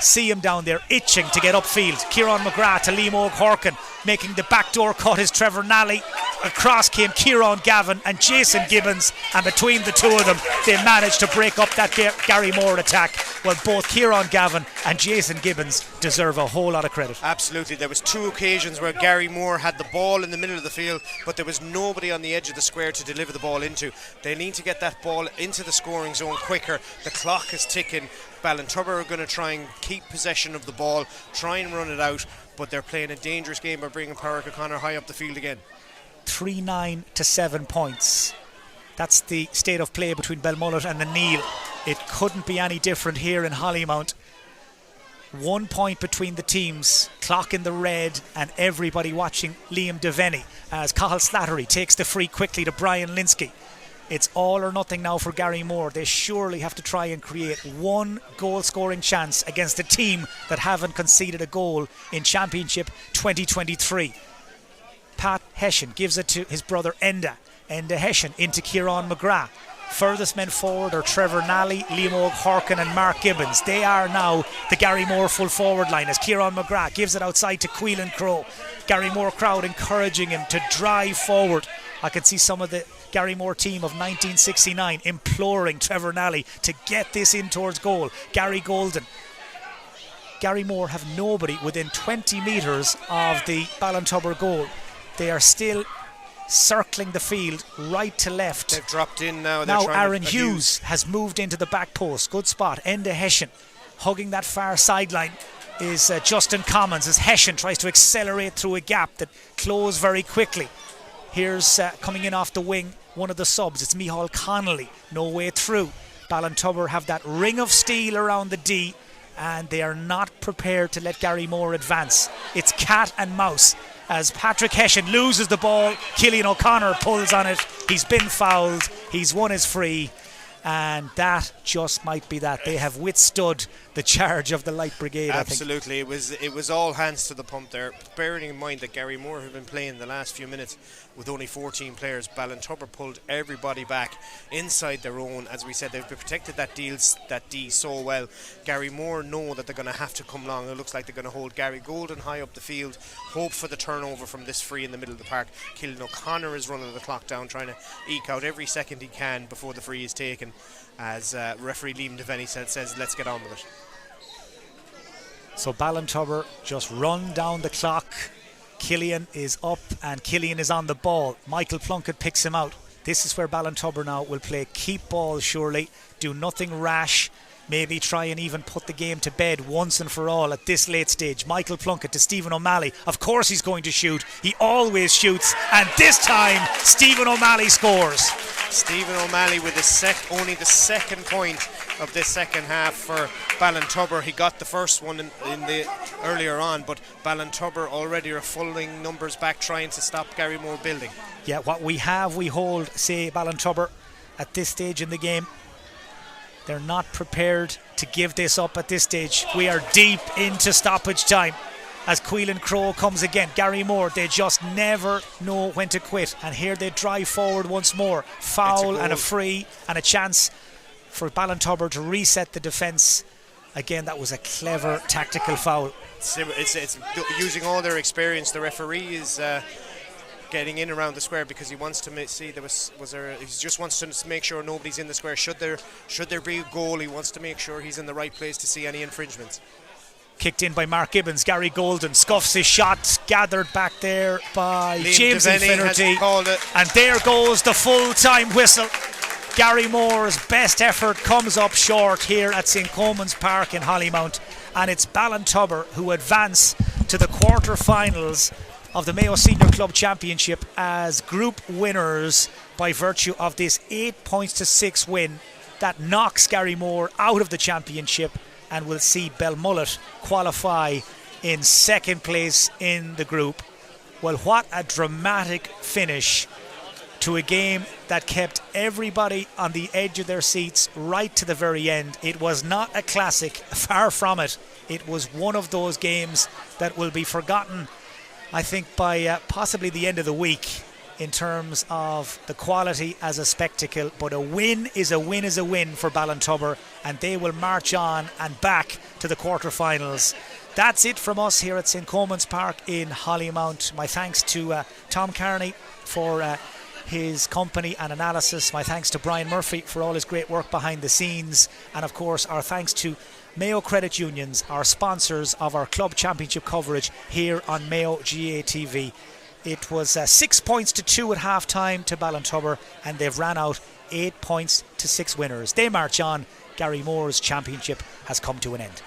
[SPEAKER 1] see him down there itching to get upfield. Kieran McGrath to Liam O'Corkin, making the backdoor cut is Trevor Nally. Across came Kieran Gavin and Jason Gibbons, and between the two of them they managed to break up that Garrymore attack. Well, both Kieran Gavin and Jason Gibbons deserve a whole lot of credit.
[SPEAKER 3] Absolutely. There was 2 occasions where Garrymore had the ball in the middle of the field, but there was nobody on the edge of the square to deliver the ball into. They need to get that ball into the scoring zone quicker. The clock is ticking. Ballintubber are going to try and keep possession of the ball, try and run it out, but they're playing a dangerous game by bringing Pádraig O'Connor high up the field again.
[SPEAKER 1] 3-9 to 7 points. That's the state of play between Belmullet and the Neil. It couldn't be any different here in Hollymount. 1 point between the teams, clock in the red, and everybody watching Liam Devaney as Cathal Slattery takes the free quickly to Brian Linsky. It's all or nothing now for Garrymore. They surely have to try and create one goal-scoring chance against a team that haven't conceded a goal in Championship 2023. Pat Hession gives it to his brother Enda. Enda Hession into Kieran McGrath. Furthest men forward are Trevor Nally, Liam O'Corkin and Mark Gibbons. They are now the Garrymore full forward line as Kieran McGrath gives it outside to Queelan Crowe. Garrymore crowd encouraging him to drive forward. I can see some of the Garrymore team of 1969 imploring Trevor Nally to get this in towards goal. Gary Golden. Garrymore have nobody within 20 metres of the Ballintubber goal. They are still circling the field right to left.
[SPEAKER 3] They've dropped in now.
[SPEAKER 1] Now Aaron Hughes has moved into the back post. Good spot. Enda Hession hugging that far sideline is Justin Commons as Hession tries to accelerate through a gap that closed very quickly. Here's coming in off the wing, one of the subs. It's Micheál Connolly. No way through. Ballintubber have that ring of steel around the D, and they are not prepared to let Garrymore advance. It's cat and mouse as Patrick Hession loses the ball. Killian O'Connor pulls on it. He's been fouled. He's won his free. And that just might be that. They have withstood the charge of the Light Brigade.
[SPEAKER 3] Absolutely, I think. It was all hands to the pump there. Bearing in mind that Garrymore have been playing the last few minutes with only 14 players, Ballintubber pulled everybody back inside their own. As we said, they've protected that D so well. Garrymore know that they're going to have to come long. It looks like they're going to hold Gary Golden high up the field, hope for the turnover from this free in the middle of the park. Killian O'Connor is running the clock down, trying to eke out every second he can before the free is taken. As referee Liam Devaney says, let's get on with it.
[SPEAKER 1] So Ballintubber just run down the clock. Killian is up and Killian is on the ball. Michael Plunkett picks him out. This is where Ballintubber now will play keep ball surely, do nothing rash, maybe try and even put the game to bed once and for all at this late stage. Michael Plunkett to Stephen O'Malley. Of course he's going to shoot. He always shoots, and this time Stephen O'Malley scores.
[SPEAKER 3] Stephen O'Malley with only the second point of this second half for Ballintubber. He got the first one in the earlier on, but Ballintubber already are falling numbers back, trying to stop Garrymore building.
[SPEAKER 1] Yeah, what we hold, say Ballintubber at this stage in the game. They're not prepared to give this up at this stage. We are deep into stoppage time as Queelan Crowe comes again. Garrymore, they just never know when to quit. And here they drive forward once more. Foul and a free and a chance for Ballintubber to reset the defence. Again, that was a clever tactical foul.
[SPEAKER 3] It's using all their experience. The referee is getting in around the square because he wants to see he just wants to make sure nobody's in the square. Should there be a goal, he wants to make sure he's in the right place to see any infringements.
[SPEAKER 1] Kicked in by Mark Gibbons. Gary Golden scuffs his shot, gathered back there by
[SPEAKER 3] Liam
[SPEAKER 1] James
[SPEAKER 3] Devaney
[SPEAKER 1] Finnerty, and there goes the full-time whistle. Garrymore's best effort comes up short here at St. Coman's Park in Hollymount, and it's Ballintubber who advance to the quarter-finals of the Mayo Senior Club Championship as group winners by virtue of this 8-6 win that knocks Garrymore out of the championship and will see Belmullet qualify in second place in the group. Well, what a dramatic finish to a game that kept everybody on the edge of their seats right to the very end. It was not a classic, far from it. It was one of those games that will be forgotten, I think, by possibly the end of the week in terms of the quality as a spectacle. But a win is a win is a win for Ballintubber, and they will march on and back to the quarterfinals. That's it from us here at St. Coman's Park in Hollymount. My thanks to Tom Carney for his company and analysis. My thanks to Brian Murphy for all his great work behind the scenes. And of course, our thanks to Mayo Credit Unions, our sponsors of our club championship coverage here on Mayo GATV. It was 6 points to 2 at half time to Ballintubber, and they've ran out 8-6 winners. They march on. Garrymore's championship has come to an end.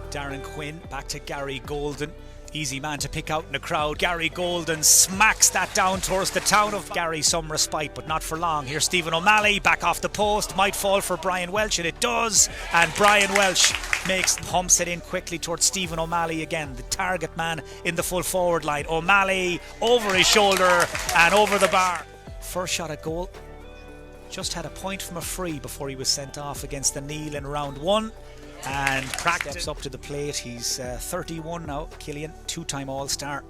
[SPEAKER 1] Darren Quinn back to Gary Golden. Easy man to pick out in the crowd. Gary Golden smacks that down towards the town of Gary. Some respite, but not for long. Here's Stephen O'Malley back off the post. Might fall for Brian Welch, and it does. And Brian Welch pumps it in quickly towards Stephen O'Malley again, the target man in the full forward line. O'Malley over his shoulder and over the bar. First shot at goal. Just had a point from a free before he was sent off against the Neil in round one. And steps up to the plate. He's 31 now, Killian, two-time All-Star,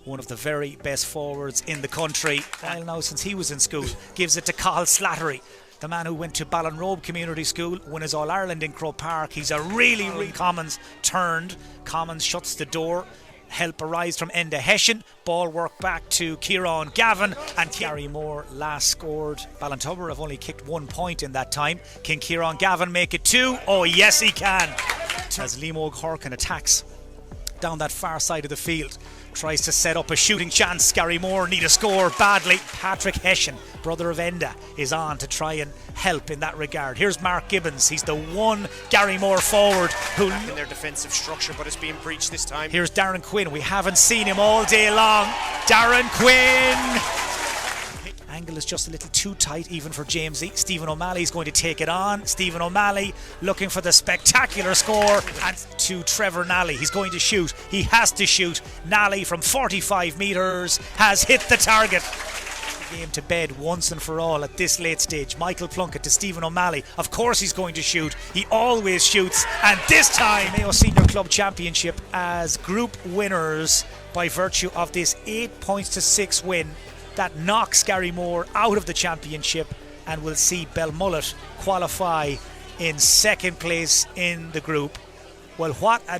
[SPEAKER 1] one of the very best forwards in the country. While now since he was in school, gives it to Cathal Slattery, the man who went to Ballinrobe Community School, won his All-Ireland in Croke Park. He's a really Commons turned. Commons shuts the door. Help arrives from Enda Hessian. Ball work back to Kieran Gavin, and Garrymore last scored. Ballintubber have only kicked 1 point in that time. Can Kieran Gavin make it 2? Oh yes he can, as Liam O'Horkin attacks down that far side of the field, tries to set up a shooting chance. Garrymore need a score badly. Patrick Hessian, brother of Enda, is on to try and help in that regard. Here's Mark Gibbons. He's the one Garrymore forward who
[SPEAKER 3] in their defensive structure, but it's being breached this time.
[SPEAKER 1] Here's Darren Quinn. We haven't seen him all day long. Darren Quinn. Angle is just a little too tight even for Jamesy. Stephen O'Malley's going to take it on. Stephen O'Malley looking for the spectacular score, and to Trevor Nally. He's going to shoot. He has to shoot. Nally from 45 metres has hit the target. Game to bed once and for all at this late stage. Michael Plunkett to Stephen O'Malley. Of course he's going to shoot. He always shoots, and this time Mayo Senior Club Championship as group winners by virtue of this 8-6 win that knocks Garrymore out of the championship and will see Belmullet qualify in second place in the group. Well, what a